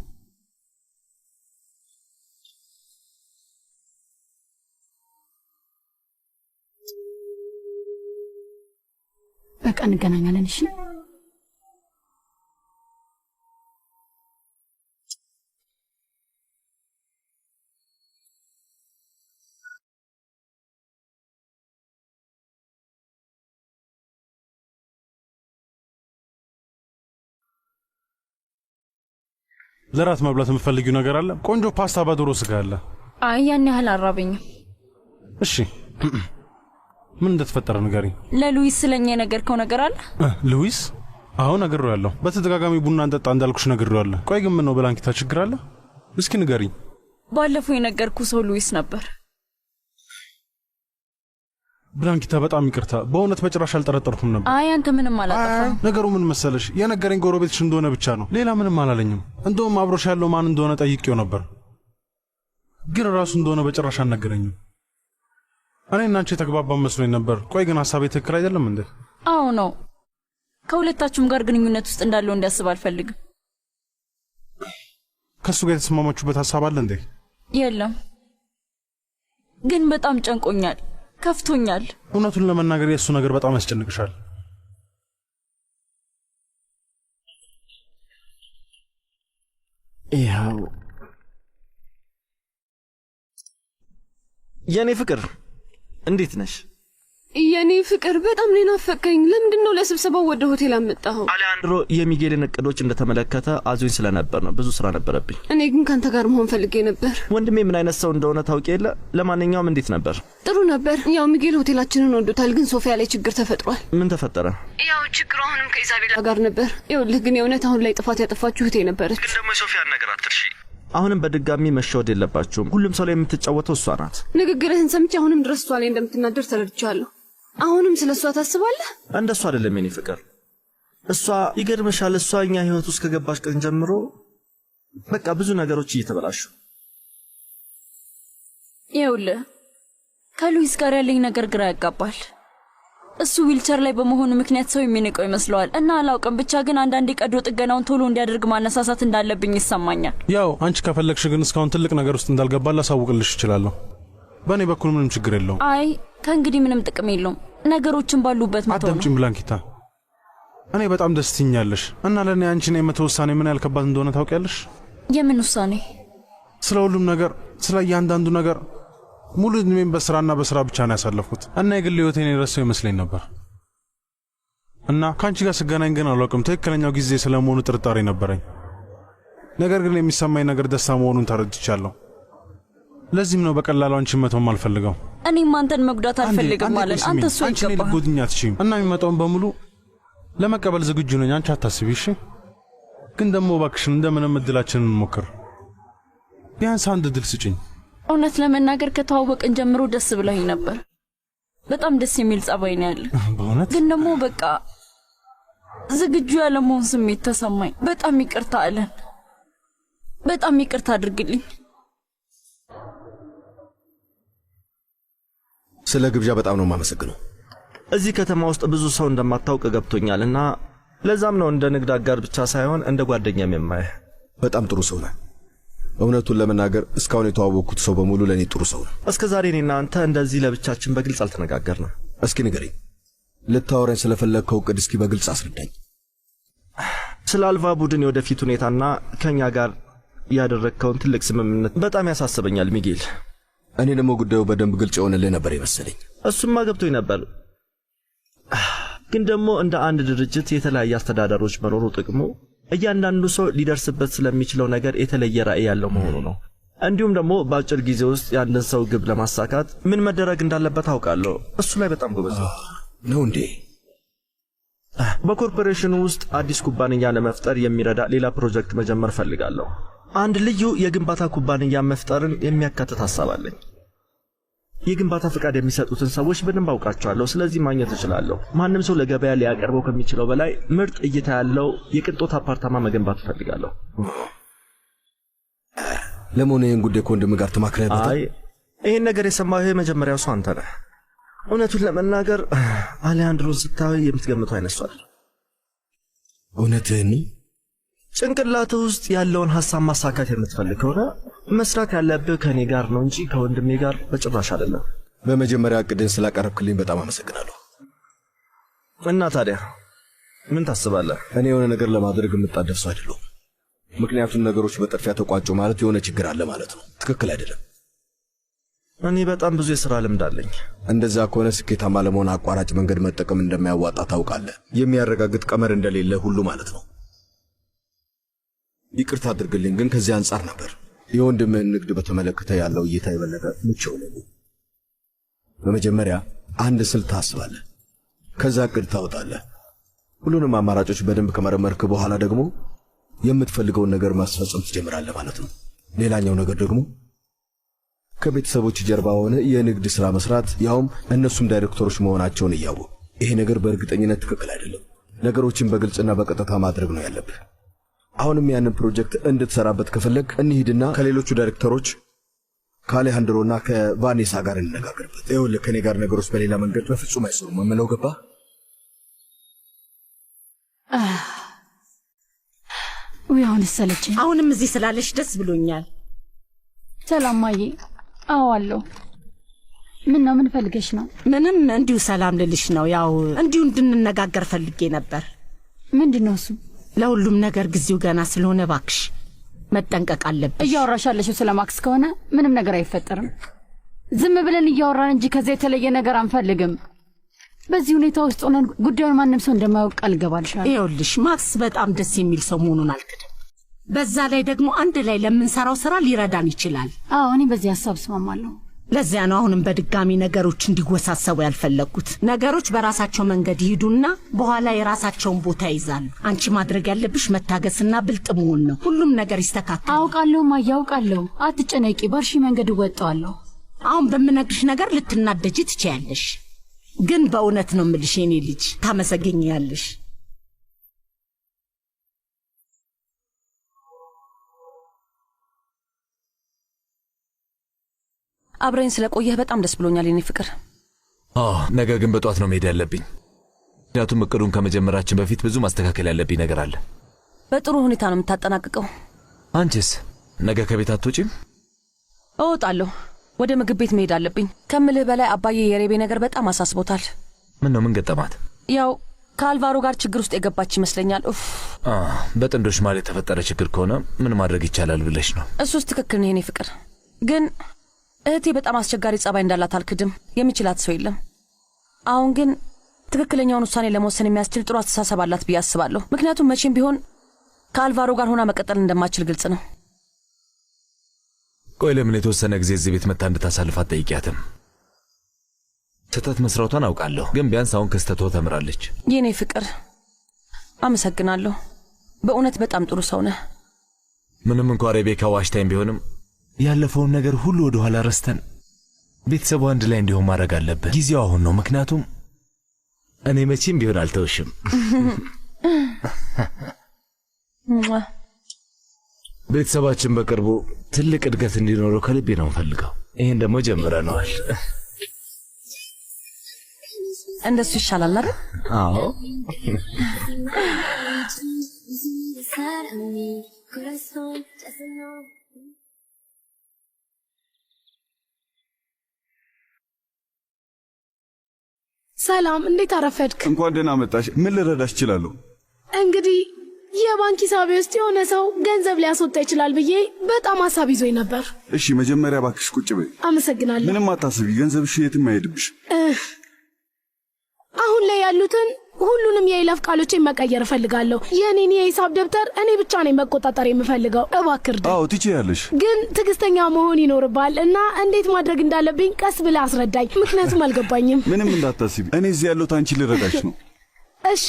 በቃ እንገናኛለን። እሺ ለራት መብላት የምትፈልጊው ነገር አለ? ቆንጆ ፓስታ በዶሮ ስጋ አለ። አይ ያን ያህል አራበኝም። እሺ ምን እንደተፈጠረ ንገሪኝ። ለሉዊስ ስለኛ የነገርከው ነገር አለ? ሉዊስ? አዎ ነግሬዋለሁ። በተደጋጋሚ ቡና እንጠጣ እንዳልኩሽ ነግሬዋለሁ። ቆይ ግን ምን ነው ብላንኪታ ችግር አለ? እስኪ ንገሪኝ። ባለፈው የነገርኩ ሰው ሉዊስ ነበር። ብላንኪታ በጣም ይቅርታ፣ በእውነት በጭራሽ አልጠረጠርኩም ነበር። አይ አንተ ምንም አላጠፋም። ነገሩ ምን መሰለሽ፣ የነገረኝ ጎረቤትሽ እንደሆነ ብቻ ነው፣ ሌላ ምንም አላለኝም። እንደውም አብሮሽ ያለው ማን እንደሆነ ጠይቄው ነበር፣ ግን ራሱ እንደሆነ በጭራሽ አልነገረኝም። እኔና አንቺ የተግባባን መስሎኝ ነበር። ቆይ ግን ሐሳቤ ትክክል አይደለም እንዴ? አዎ ነው። ከሁለታችሁም ጋር ግንኙነት ውስጥ እንዳለው እንዲያስብ አልፈልግም። ከሱ ጋር የተስማማችሁበት ሐሳብ አለ እንዴ? የለም፣ ግን በጣም ጨንቆኛል፣ ከፍቶኛል። እውነቱን ለመናገር የእሱ ነገር በጣም ያስጨንቅሻል። ያው የኔ ፍቅር እንዴት ነሽ? የኔ ፍቅር በጣም ነው ናፈቀኝ። ለምንድን ነው ለስብሰባው ወደ ሆቴል አመጣኸው? አሌሃንድሮ የሚጌልን እቅዶች እንደተመለከተ አዞኝ ስለነበር ነው፣ ብዙ ስራ ነበረብኝ። እኔ ግን ካንተ ጋር መሆን ፈልጌ ነበር። ወንድሜ ምን አይነት ሰው እንደሆነ ታውቂ የለ? ለማንኛውም እንዴት ነበር? ጥሩ ነበር። ያው ሚጌል ሆቴላችንን ወዶታል፣ ግን ሶፊያ ላይ ችግር ተፈጥሯል። ምን ተፈጠረ? ያው ችግሩ አሁንም ከኢዛቤላ ጋር ነበር። ይኸውልህ ግን የእውነት አሁን ላይ ጥፋት ያጠፋችሁ እህቴ ነበረች። ግን ደግሞ የሶፊያን ነገር አትርሺ። አሁንም በድጋሚ መሸወድ የለባችሁም። ሁሉም ሰው ላይ የምትጫወተው እሷ ናት። ንግግርህን ሰምቼ አሁንም ድረስ እሷ ላይ እንደምትናደር ተረድቻለሁ። አሁንም ስለሷ ታስባለህ? እንደሱ አይደለም የኔ ፍቅር። እሷ ይገርምሻል፣ እሷ እኛ ህይወት ውስጥ ከገባች ቀን ጀምሮ በቃ ብዙ ነገሮች እየተበላሹ። ይኸውልህ ከሉዊስ ጋር ያለኝ ነገር ግራ ያጋባል። እሱ ዊልቸር ላይ በመሆኑ ምክንያት ሰው የሚንቀው ይመስለዋል እና አላውቅም። ብቻ ግን አንዳንዴ ቀዶ ጥገናውን ቶሎ እንዲያደርግ ማነሳሳት እንዳለብኝ ይሰማኛል። ያው አንቺ ከፈለግሽ ግን እስካሁን ትልቅ ነገር ውስጥ እንዳልገባ ላሳውቅልሽ እችላለሁ። በእኔ በኩል ምንም ችግር የለውም። አይ ከእንግዲህ ምንም ጥቅም የለውም። ነገሮችን ባሉበት መተው ነው። አዳምጪኝ ብላንኪታ፣ እኔ በጣም ደስ ትኛለሽ እና ለእኔ አንቺን የመተው ውሳኔ ምን ያህል ከባድ እንደሆነ ታውቂያለሽ? የምን ውሳኔ? ስለ ሁሉም ነገር፣ ስለ እያንዳንዱ ነገር ሙሉ እድሜን በስራና በስራ ብቻ ነው ያሳለፍኩት እና የግል ህይወቴን የረሳው ይመስለኝ ነበር እና ከአንቺ ጋር ስገናኝ ግን አላውቅም ትክክለኛው ጊዜ ስለመሆኑ ጥርጣሬ ነበረኝ። ነገር ግን የሚሰማኝ ነገር ደስታ መሆኑን ተረድቻለሁ። ለዚህም ነው በቀላሉ አንቺን መተውም አልፈልገው። እኔም አንተን መጉዳት አልፈልግም ማለት አንተ እሱ አይገባም። አንቺ ልትጎጂኝ አትችይም እና የሚመጣውን በሙሉ ለመቀበል ዝግጁ ነኝ። አንቺ አታስቢ እሺ? ግን ደግሞ እባክሽን እንደምንም እድላችንን እንሞክር። ቢያንስ አንድ እድል ስጭኝ። እውነት ለመናገር ከተዋወቅን ጀምሮ ደስ ብለኝ ነበር። በጣም ደስ የሚል ጸባይ ነው ያለ። በእውነት ግን ደግሞ በቃ ዝግጁ ያለመሆን ስሜት ተሰማኝ። በጣም ይቅርታ አለን። በጣም ይቅርታ አድርግልኝ። ስለ ግብዣ በጣም ነው የማመሰግነው። እዚህ ከተማ ውስጥ ብዙ ሰው እንደማታውቅ ገብቶኛል እና ለዛም ነው እንደ ንግድ አጋር ብቻ ሳይሆን እንደ ጓደኛም የማየህ። በጣም ጥሩ ሰው ነህ። እውነቱን ለመናገር እስካሁን የተዋወቅኩት ሰው በሙሉ ለእኔ ጥሩ ሰው ነው። እስከ ዛሬ እኔና አንተ እንደዚህ ለብቻችን በግልጽ አልተነጋገርንም። እስኪ ንገረኝ፣ ልታወራኝ ስለፈለግከው ዕቅድ እስኪ በግልጽ አስረዳኝ። ስለ አልቫ ቡድን የወደፊት ሁኔታና ከእኛ ጋር ያደረግከውን ትልቅ ስምምነት በጣም ያሳስበኛል ሚጌል። እኔ ደግሞ ጉዳዩ በደንብ ግልጽ የሆነልህ ነበር ይመስለኝ። እሱማ ገብቶኝ ነበር። ግን ደግሞ እንደ አንድ ድርጅት የተለያየ አስተዳደሮች መኖሩ ጥቅሙ እያንዳንዱ ሰው ሊደርስበት ስለሚችለው ነገር የተለየ ራዕይ ያለው መሆኑ ነው። እንዲሁም ደግሞ በአጭር ጊዜ ውስጥ ያንን ሰው ግብ ለማሳካት ምን መደረግ እንዳለበት አውቃለሁ። እሱ ላይ በጣም ጎበዝ ነው እንዴ? በኮርፖሬሽኑ ውስጥ አዲስ ኩባንያ ለመፍጠር የሚረዳ ሌላ ፕሮጀክት መጀመር ፈልጋለሁ። አንድ ልዩ የግንባታ ኩባንያ መፍጠርን የሚያካትት ሐሳብ አለኝ። የግንባታ ፍቃድ የሚሰጡትን ሰዎች በደንብ አውቃቸዋለሁ። ስለዚህ ማግኘት እችላለሁ። ማንም ሰው ለገበያ ሊያቀርበው ከሚችለው በላይ ምርጥ እይታ ያለው የቅንጦት አፓርታማ መገንባት እፈልጋለሁ። ለመሆኑ ይህን ጉዳይ ከወንድም ጋር ተማክረህበታል? አይ ይህን ነገር የሰማሁ የመጀመሪያው ሰው አንተ ነህ። እውነቱን ለመናገር አሌሃንድሮን ስታዩ የምትገምተው አይነሷል። እውነትህን? ጭንቅላትህ ውስጥ ያለውን ሐሳብ ማሳካት የምትፈልግ ከሆነ መስራት ያለብህ ከእኔ ጋር ነው እንጂ ከወንድሜ ጋር በጭራሽ አይደለም። በመጀመሪያ ዕቅድን ስላቀረብክልኝ በጣም አመሰግናለሁ። እና ታዲያ ምን ታስባለህ? እኔ የሆነ ነገር ለማድረግ የምጣደፍ ሰው አይደለሁም። ምክንያቱም ነገሮች በጥድፊያ ተቋጩ ማለት የሆነ ችግር አለ ማለት ነው። ትክክል አይደለም። እኔ በጣም ብዙ የሥራ ልምድ አለኝ። እንደዛ ከሆነ ስኬታማ ለመሆን አቋራጭ መንገድ መጠቀም እንደማያዋጣ ታውቃለህ። የሚያረጋግጥ ቀመር እንደሌለ ሁሉ ማለት ነው። ይቅርታ አድርግልኝ፣ ግን ከዚህ አንጻር ነበር የወንድምህን ንግድ በተመለከተ ያለው እይታ የበለጠ ምቹ ነው። በመጀመሪያ አንድ ስልት ታስባለህ፣ ከዛ ዕቅድ ታወጣለህ። ሁሉንም አማራጮች በደንብ ከመረመርክ በኋላ ደግሞ የምትፈልገውን ነገር ማስፈጸም ትጀምራለህ ማለት ነው። ሌላኛው ነገር ደግሞ ከቤተሰቦች ጀርባ ሆነ የንግድ ሥራ መስራት፣ ያውም እነሱም ዳይሬክተሮች መሆናቸውን እያወቁ። ይሄ ነገር በእርግጠኝነት ትክክል አይደለም። ነገሮችን በግልጽና በቀጥታ ማድረግ ነው ያለብህ። አሁንም ያንን ፕሮጀክት እንድትሰራበት ከፈለግ እንሂድና ከሌሎቹ ዳይሬክተሮች ከአሌሃንድሮና ከቫኔሳ ጋር እንነጋገርበት። ይኸውልህ ከኔ ጋር ነገሮች በሌላ መንገድ በፍጹም አይሰሩም። የምለው ገባ? ውይ አሁን ሰለቸኝ። አሁንም እዚህ ስላለሽ ደስ ብሎኛል። ሰላም ማዬ። አዎ አለው። ምን ነው? ምን ፈልገሽ ነው? ምንም፣ እንዲሁ ሰላም ልልሽ ነው። ያው እንዲሁ እንድንነጋገር ፈልጌ ነበር። ምንድን ነው እሱ? ለሁሉም ነገር ጊዜው ገና ስለሆነ ባክሽ መጠንቀቅ አለብሽ። እያወራሽ ያለሽው ስለ ማክስ ከሆነ ምንም ነገር አይፈጠርም። ዝም ብለን እያወራን እንጂ ከዛ የተለየ ነገር አንፈልግም። በዚህ ሁኔታ ውስጥ ሆነን ጉዳዩን ማንም ሰው እንደማያውቅ ቃል እገባልሻለሁ። ይኸውልሽ ማክስ በጣም ደስ የሚል ሰው መሆኑን አልክድም። በዛ ላይ ደግሞ አንድ ላይ ለምንሰራው ስራ ሊረዳን ይችላል። አዎ እኔ በዚህ ሐሳብ እስማማለሁ። ለዚያ ነው አሁንም በድጋሚ ነገሮች እንዲወሳሰቡ ያልፈለግኩት። ነገሮች በራሳቸው መንገድ ይሄዱና በኋላ የራሳቸውን ቦታ ይዛሉ። አንቺ ማድረግ ያለብሽ መታገስና ብልጥ መሆን ነው። ሁሉም ነገር ይስተካከላል። አውቃለሁ ማዬ፣ አውቃለሁ። አትጨነቂ፣ በርሺ መንገድ እወጣዋለሁ። አሁን በምነግርሽ ነገር ልትናደጂ ትችያለሽ። ግን በእውነት ነው የምልሽ የኔ ልጅ ታመሰግኛለሽ። አብረኝ ስለቆየህ በጣም ደስ ብሎኛል የኔ ፍቅር። ነገ ግን በጧት ነው መሄድ ያለብኝ። ምክንያቱም እቅዱን ከመጀመራችን በፊት ብዙ ማስተካከል ያለብኝ ነገር አለ። በጥሩ ሁኔታ ነው የምታጠናቅቀው። አንቺስ ነገ ከቤት አትወጪም? እወጣለሁ። ወደ ምግብ ቤት መሄድ አለብኝ። ከምልህ በላይ አባዬ የሬቤ ነገር በጣም አሳስቦታል። ምን ነው? ምን ገጠማት? ያው ከአልቫሮ ጋር ችግር ውስጥ የገባች ይመስለኛል። በጥንዶች ማለት የተፈጠረ ችግር ከሆነ ምን ማድረግ ይቻላል ብለሽ ነው? እሱስ ትክክል ነው የኔ ፍቅር። ግን እህቴ በጣም አስቸጋሪ ጸባይ እንዳላት አልክድም። የሚችላት ሰው የለም። አሁን ግን ትክክለኛውን ውሳኔ ለመወሰን የሚያስችል ጥሩ አስተሳሰብ አላት ብዬ አስባለሁ። ምክንያቱም መቼም ቢሆን ከአልቫሮ ጋር ሆና መቀጠል እንደማትችል ግልጽ ነው። ቆይ ለምን የተወሰነ ጊዜ እዚህ ቤት መታ እንድታሳልፍ አትጠይቂያትም? ስህተት መስራቷን አውቃለሁ፣ ግን ቢያንስ አሁን ከስተቷ ተምራለች። የኔ ፍቅር አመሰግናለሁ። በእውነት በጣም ጥሩ ሰው ነህ። ምንም እንኳ ሬቤካ ዋሽታይም ቢሆንም ያለፈውን ነገር ሁሉ ወደ ኋላ ረስተን ቤተሰቡ አንድ ላይ እንዲሆን ማድረግ አለብን። ጊዜው አሁን ነው። ምክንያቱም እኔ መቼም ቢሆን አልተውሽም። ቤተሰባችን በቅርቡ ትልቅ እድገት እንዲኖረው ከልቤ ነው ፈልገው። ይሄን ደግሞ ጀምረነዋል። እንደሱ ይሻላል አይደል? አዎ። ሰላም፣ እንዴት አረፈድክ? እንኳን ደህና መጣሽ። ምን ልረዳሽ እችላለሁ? እንግዲህ የባንክ ሂሳቤ ውስጥ የሆነ ሰው ገንዘብ ሊያስወጣ ይችላል ብዬ በጣም ሀሳብ ይዞኝ ነበር። እሺ፣ መጀመሪያ ባክሽ ቁጭ በይ። አመሰግናለሁ። ምንም አታስቢ፣ ገንዘብሽ የትም አይሄድብሽ። አሁን ላይ ያሉትን ሁሉንም የይለፍ ቃሎችን መቀየር እፈልጋለሁ። የኔን የሂሳብ ደብተር እኔ ብቻ ነኝ መቆጣጠር የምፈልገው። እባክህ እርዳኝ። አዎ ትችያለሽ፣ ግን ትዕግስተኛ መሆን ይኖርባል እና እንዴት ማድረግ እንዳለብኝ ቀስ ብለህ አስረዳኝ፣ ምክንያቱም አልገባኝም። ምንም እንዳታስቢ፣ እኔ እዚህ ያለሁት አንቺ ልረዳሽ ነው። እሺ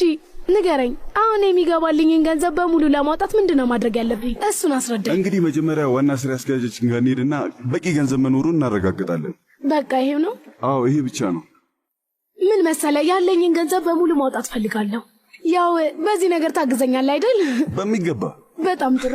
ንገረኝ። አሁን የሚገባልኝን ገንዘብ በሙሉ ለማውጣት ምንድነው ማድረግ ያለብኝ? እሱን አስረዳኝ። እንግዲህ መጀመሪያ ዋና ስራ አስኪያጃችን ጋር እንሄድና በቂ ገንዘብ መኖሩን እናረጋግጣለን። በቃ ይሄው ነው? አዎ ይሄ ብቻ ነው። ምን መሰለ፣ ያለኝን ገንዘብ በሙሉ ማውጣት ፈልጋለሁ። ያው በዚህ ነገር ታግዘኛለህ አይደል? በሚገባ። በጣም ጥሩ።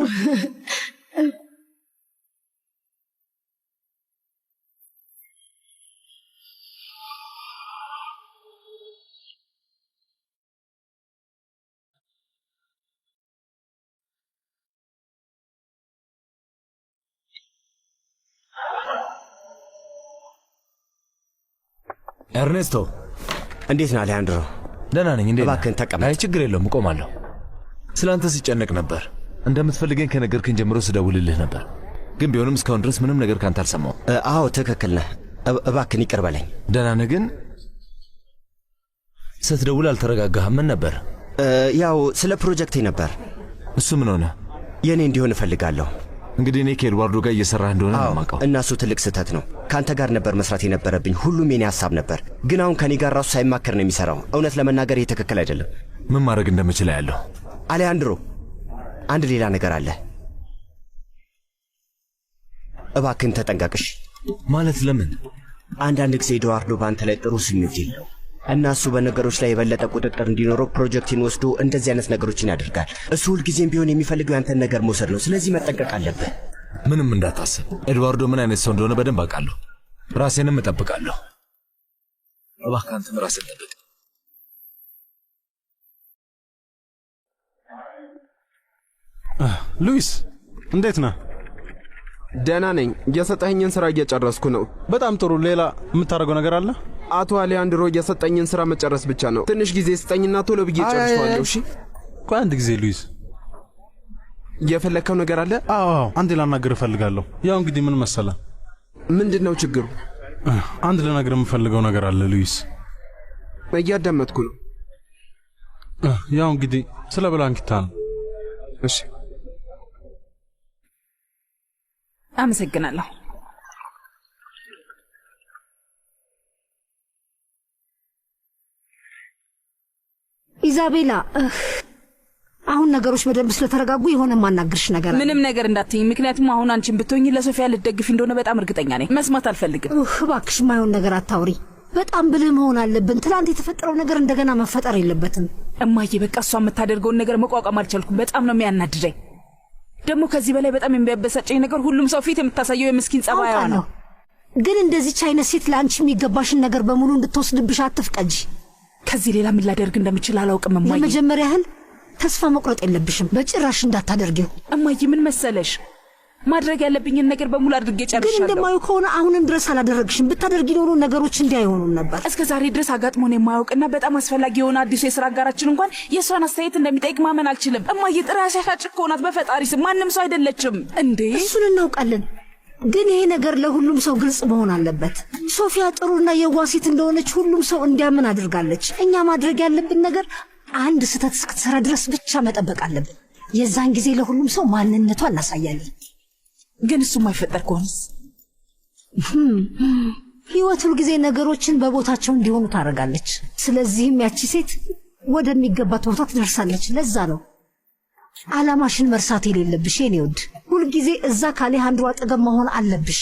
ኤርኔስቶ፣ እንዴት ነህ አሌሃንድሮ? ደህና ነኝ። እንዴት? እባክህን ተቀመጥ። አይ ችግር የለውም እቆማለሁ። ስላንተ ሲጨነቅ ነበር። እንደምትፈልገኝ ከነገርክኝ ጀምሮ ስደውልልህ ነበር፣ ግን ቢሆንም እስካሁን ድረስ ምንም ነገር ካንተ አልሰማሁም። አዎ ትክክል ነህ። እባክህን ይቅር በለኝ። ደህና ነህ? ግን ስትደውል አልተረጋጋህም። ምን ነበር? ያው ስለ ፕሮጀክቴ ነበር። እሱ ምን ሆነ? የእኔ እንዲሆን እፈልጋለሁ። እንግዲህ እኔ ከኤድዋርዶ ጋር እየሰራህ እንደሆነ ነው የማውቀው። እና እሱ ትልቅ ስህተት ነው። ከአንተ ጋር ነበር መስራት የነበረብኝ። ሁሉም የኔ ሀሳብ ነበር፣ ግን አሁን ከኔ ጋር ራሱ ሳይማከር ነው የሚሰራው። እውነት ለመናገር ይህ ትክክል አይደለም። ምን ማድረግ እንደምችል ያለው አሌሃንድሮ፣ አንድ ሌላ ነገር አለ። እባክህን ተጠንቀቅሽ። ማለት ለምን? አንዳንድ ጊዜ ኤድዋርዶ በአንተ ላይ ጥሩ ስሜት የለው እና እሱ በነገሮች ላይ የበለጠ ቁጥጥር እንዲኖረው ፕሮጀክትን ወስዶ እንደዚህ አይነት ነገሮችን ያደርጋል። እሱ ሁልጊዜም ቢሆን የሚፈልገው ያንተን ነገር መውሰድ ነው። ስለዚህ መጠንቀቅ አለብህ። ምንም እንዳታስብ። ኤድዋርዶ ምን አይነት ሰው እንደሆነ በደንብ አውቃለሁ። ራሴንም እጠብቃለሁ። እባክህ አንተም ራስህን ጠብቅ። ሉዊስ እንዴት ነህ? ደህና ነኝ። የሰጠኸኝን ስራ እየጨረስኩ ነው። በጣም ጥሩ። ሌላ የምታደርገው ነገር አለ? አቶ አሌሃንድሮ የሰጠኝን ስራ መጨረስ ብቻ ነው። ትንሽ ጊዜ ስጠኝና ቶሎ ብዬ ጨርሰዋለሁ። እሺ ቆይ አንድ ጊዜ ሉዊስ፣ የፈለግከው ነገር አለ? አዎ አንዴ ላናግር እፈልጋለሁ። ያው እንግዲህ ምን መሰለ። ምንድን ነው ችግሩ? አንድ ልነግርህ የምፈልገው ነገር አለ ሉዊስ። እያዳመጥኩ ነው። ያው እንግዲህ ስለ ብላንኪታ ነው። እሺ አመሰግናለሁ። ኢዛቤላ፣ አሁን ነገሮች በደንብ ስለተረጋጉ የሆነ ማናገርሽ ነገር አለ። ምንም ነገር እንዳትይኝ፣ ምክንያቱም አሁን አንቺን ብትሆኝ ለሶፊያ ልትደግፊ እንደሆነ በጣም እርግጠኛ ነኝ። መስማት አልፈልግም። እባክሽ ማይሆን ነገር አታውሪ። በጣም ብልህ መሆን አለብን። ትላንት የተፈጠረው ነገር እንደገና መፈጠር የለበትም። እማዬ በቃ እሷ የምታደርገውን ነገር መቋቋም አልቻልኩም። በጣም ነው የሚያናድደኝ። ደግሞ ከዚህ በላይ በጣም የሚያበሳጨኝ ነገር ሁሉም ሰው ፊት የምታሳየው የምስኪን ጸባይዋ ነው። ግን እንደዚች አይነት ሴት ለአንቺ የሚገባሽን ነገር በሙሉ እንድትወስድብሽ አትፍቀጂ። ከዚህ ሌላ ምን ላደርግ እንደምችል አላውቅም እማዬ። ለመጀመሪያ ያህል ተስፋ መቁረጥ የለብሽም። በጭራሽ እንዳታደርጊው እማዬ። ምን መሰለሽ ማድረግ ያለብኝን ነገር በሙሉ አድርጌ ጨርሻለሁ። ግን እንደማዩ ከሆነ አሁንም ድረስ አላደረግሽም። ብታደርጊ ኖሮ ነገሮች እንዲያይሆኑም ነበር። እስከ ዛሬ ድረስ አጋጥሞን የማያውቅና በጣም አስፈላጊ የሆነ አዲሱ የሥራ አጋራችን እንኳን የእሷን አስተያየት እንደሚጠይቅ ማመን አልችልም። እማዬ ጥራሽ ያሻጭ ከሆናት በፈጣሪ ስም ማንም ሰው አይደለችም እንዴ። እሱን እናውቃለን። ግን ይሄ ነገር ለሁሉም ሰው ግልጽ መሆን አለበት። ሶፊያ ጥሩና የዋሲት እንደሆነች ሁሉም ሰው እንዲያምን አድርጋለች። እኛ ማድረግ ያለብን ነገር አንድ ስህተት እስክትሰራ ድረስ ብቻ መጠበቅ አለብን። የዛን ጊዜ ለሁሉም ሰው ማንነቷ እናሳያለን። ግን እሱ የማይፈጠር ከሆነስ? ህይወት ሁልጊዜ ነገሮችን በቦታቸው እንዲሆኑ ታደርጋለች። ስለዚህም ያቺ ሴት ወደሚገባት ቦታ ትደርሳለች። ለዛ ነው ዓላማሽን መርሳት የሌለብሽ የኔ ውድ። ሁልጊዜ እዛ ከአሌሃንድሮ አጠገብ መሆን አለብሽ።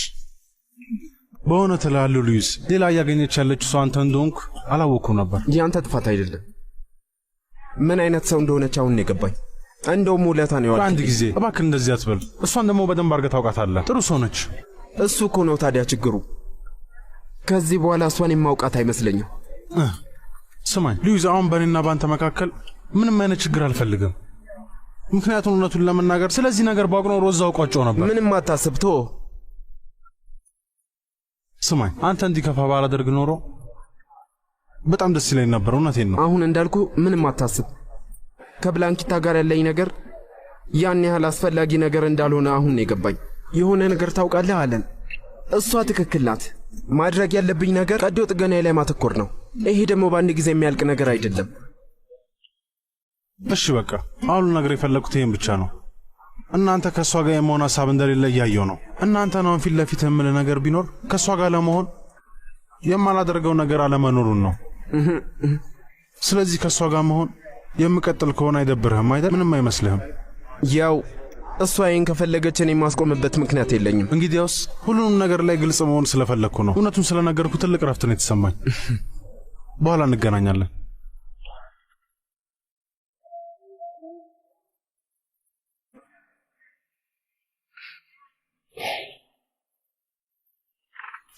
በእውነት እልሃለሁ ሉዊስ፣ ሌላ እያገኘች ያለች እሷ አንተ እንደሆንኩ አላወቅኩም ነበር። ያንተ ጥፋት አይደለም። ምን አይነት ሰው እንደሆነች አሁን ነው የገባኝ። እንደውም ውለታን ይዋል። አንድ ጊዜ እባክህ እንደዚህ አትበል። እሷን ደግሞ በደንብ አድርገህ ታውቃታለህ። ጥሩ ሰው ነች። እሱ እኮ ነው ታዲያ ችግሩ። ከዚህ በኋላ እሷን የማውቃት አይመስለኝም። ስማኝ ሉዊስ፣ አሁን በእኔና በአንተ መካከል ምንም አይነት ችግር አልፈልግም። ምክንያቱም እውነቱን ለመናገር ስለዚህ ነገር ባውቅ ኖሮ እዛው ቋጨው ነበር። ምንም አታስብ፣ ቶ ስማኝ፣ አንተ እንዲከፋ ባላደርግ ኖሮ በጣም ደስ ይለኝ ነበር። እውነቴን ነው። አሁን እንዳልኩ ምንም አታስብ። ከብላንኪታ ጋር ያለኝ ነገር ያን ያህል አስፈላጊ ነገር እንዳልሆነ አሁን የገባኝ። የሆነ ነገር ታውቃለህ አለን። እሷ ትክክል ናት። ማድረግ ያለብኝ ነገር ቀዶ ጥገና ላይ ማተኮር ነው። ይሄ ደግሞ በአንድ ጊዜ የሚያልቅ ነገር አይደለም። እሺ በቃ አሁን ነገር የፈለኩት ይሄን ብቻ ነው። እናንተ ከእሷ ጋር የመሆን ሀሳብ እንደሌለ እያየው ነው። እናንተ ነው ፊት ለፊት የምልህ ነገር ቢኖር ከእሷ ጋር ለመሆን የማላደርገው ነገር አለመኖሩን ነው። ስለዚህ ከእሷ ጋር መሆን የምቀጥል ከሆነ አይደብርህም አይደል? ምንም አይመስልህም? ያው እሷ ይህን ከፈለገች እኔ የማስቆምበት ምክንያት የለኝም። እንግዲያውስ ሁሉንም ነገር ላይ ግልጽ መሆን ስለፈለግኩ ነው። እውነቱን ስለነገርኩ ትልቅ ረፍት ነው የተሰማኝ። በኋላ እንገናኛለን።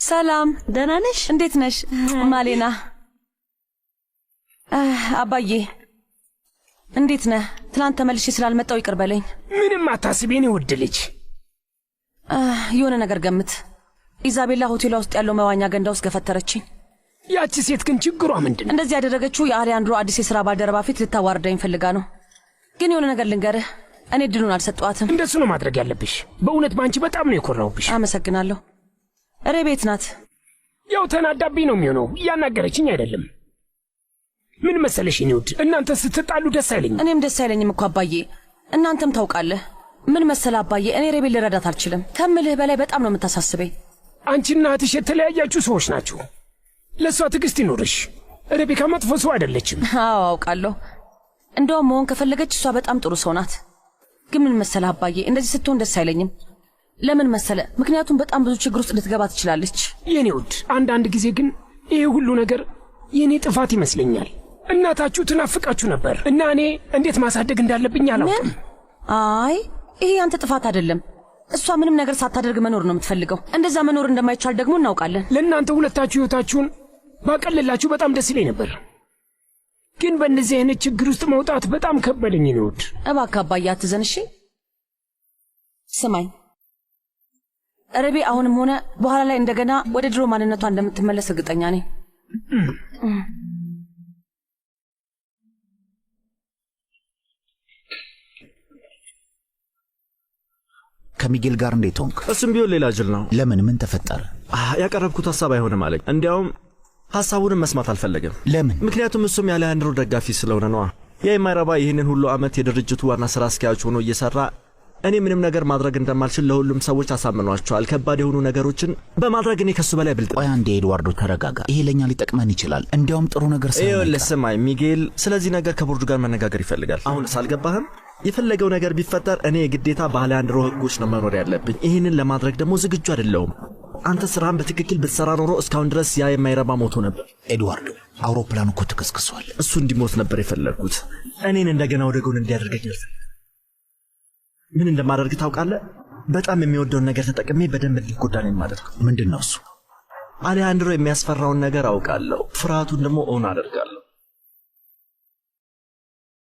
ሰላም፣ ደህና ነሽ? እንዴት ነሽ ማሌና? አባዬ እንዴት ነህ? ትናንት ተመልሼ ስላልመጣው ይቅር በለኝ። ምንም አታስቢ የኔ ውድ ልጅ። የሆነ ነገር ገምት። ኢዛቤላ ሆቴሏ ውስጥ ያለው መዋኛ ገንዳ ውስጥ ገፈተረችኝ። ያቺ ሴት ግን ችግሯ ምንድን ነው? እንደዚህ ያደረገችው የአሊያንድሮ አዲስ የሥራ ባልደረባ ፊት ልታዋርዳኝ ፈልጋ ነው። ግን የሆነ ነገር ልንገርህ፣ እኔ እድሉን አልሰጠዋትም። እንደሱ ነው ማድረግ ያለብሽ። በእውነት ባንቺ በጣም ነው የኮራውብሽ። አመሰግናለሁ። ቤት ናት። ያው ተናዳብኝ ነው የሚሆነው። እያናገረችኝ አይደለም። ምን መሰለሽ የኔ ውድ፣ እናንተ ስትጣሉ ደስ አይለኝም። እኔም ደስ አይለኝም እኮ አባዬ። እናንተም ታውቃለህ። ምን መሰለ አባዬ፣ እኔ ሬቤል ልረዳት አልችልም። ከምልህ በላይ በጣም ነው የምታሳስበኝ። አንቺና እህትሽ የተለያያችሁ ሰዎች ናችሁ። ለእሷ ትዕግስት ይኖርሽ። ሬቤካ መጥፎ ሰው አይደለችም። አዎ አውቃለሁ። እንደውም መሆን ከፈለገች እሷ በጣም ጥሩ ሰው ናት። ግን ምን መሰለ አባዬ፣ እንደዚህ ስትሆን ደስ አይለኝም። ለምን መሰለ? ምክንያቱም በጣም ብዙ ችግር ውስጥ ልትገባ ትችላለች። የኔ ውድ፣ አንዳንድ ጊዜ ግን ይሄ ሁሉ ነገር የኔ ጥፋት ይመስለኛል። እናታችሁ ትናፍቃችሁ ነበር እና እኔ እንዴት ማሳደግ እንዳለብኝ አላውቅም። አይ ይሄ ያንተ ጥፋት አይደለም። እሷ ምንም ነገር ሳታደርግ መኖር ነው የምትፈልገው። እንደዛ መኖር እንደማይቻል ደግሞ እናውቃለን። ለእናንተ ሁለታችሁ ሕይወታችሁን ባቀልላችሁ በጣም ደስ ይለኝ ነበር። ግን በእንደዚህ አይነት ችግር ውስጥ መውጣት በጣም ከበደኝ። የኔ ውድ፣ እባክህ አባዬ አትዘን እሺ። ስማኝ ረቤ፣ አሁንም ሆነ በኋላ ላይ እንደገና ወደ ድሮ ማንነቷ እንደምትመለስ እርግጠኛ ነኝ። ከሚጌል ጋር እንዴት ሆንክ? እሱም ቢሆን ሌላ ጅል ነው። ለምን? ምን ተፈጠረ? ያቀረብኩት ሀሳብ አይሆንም አለኝ። እንዲያውም ሀሳቡንም መስማት አልፈለገም። ለምን? ምክንያቱም እሱም የአሌሃንድሮ ደጋፊ ስለሆነ ነዋ። ያ የማይረባ ይህንን ሁሉ ዓመት የድርጅቱ ዋና ሥራ አስኪያጅ ሆኖ እየሠራ እኔ ምንም ነገር ማድረግ እንደማልችል ለሁሉም ሰዎች አሳምኗቸዋል። ከባድ የሆኑ ነገሮችን በማድረግ እኔ ከሱ በላይ ብልጥ። ቆይ አንዴ ኤድዋርዶ ተረጋጋ። ይሄ ለኛ ሊጠቅመን ይችላል። እንዲያውም ጥሩ ነገር ስማኝ ሚጌል፣ ስለዚህ ነገር ከቦርዱ ጋር መነጋገር ይፈልጋል። አሁንስ አልገባህም? የፈለገው ነገር ቢፈጠር እኔ የግዴታ በአሌሃንድሮ ሕጎች ነው መኖር ያለብኝ። ይህንን ለማድረግ ደግሞ ዝግጁ አይደለሁም። አንተ ስራህን በትክክል ብትሰራ ኖሮ እስካሁን ድረስ ያ የማይረባ ሞቶ ነበር። ኤድዋርዶ፣ አውሮፕላኑ እኮ ተከስክሷል። እሱ እንዲሞት ነበር የፈለግኩት። እኔን እንደገና ወደ ጎን እንዲያደርገኝ ምን እንደማደርግ ታውቃለህ? በጣም የሚወደውን ነገር ተጠቅሜ በደንብ እንዲጎዳ ነው የማደርገው። ምንድን ነው እሱ? አሌሃንድሮ የሚያስፈራውን ነገር አውቃለሁ፣ ፍርሃቱን ደግሞ እውን አደርጋለሁ።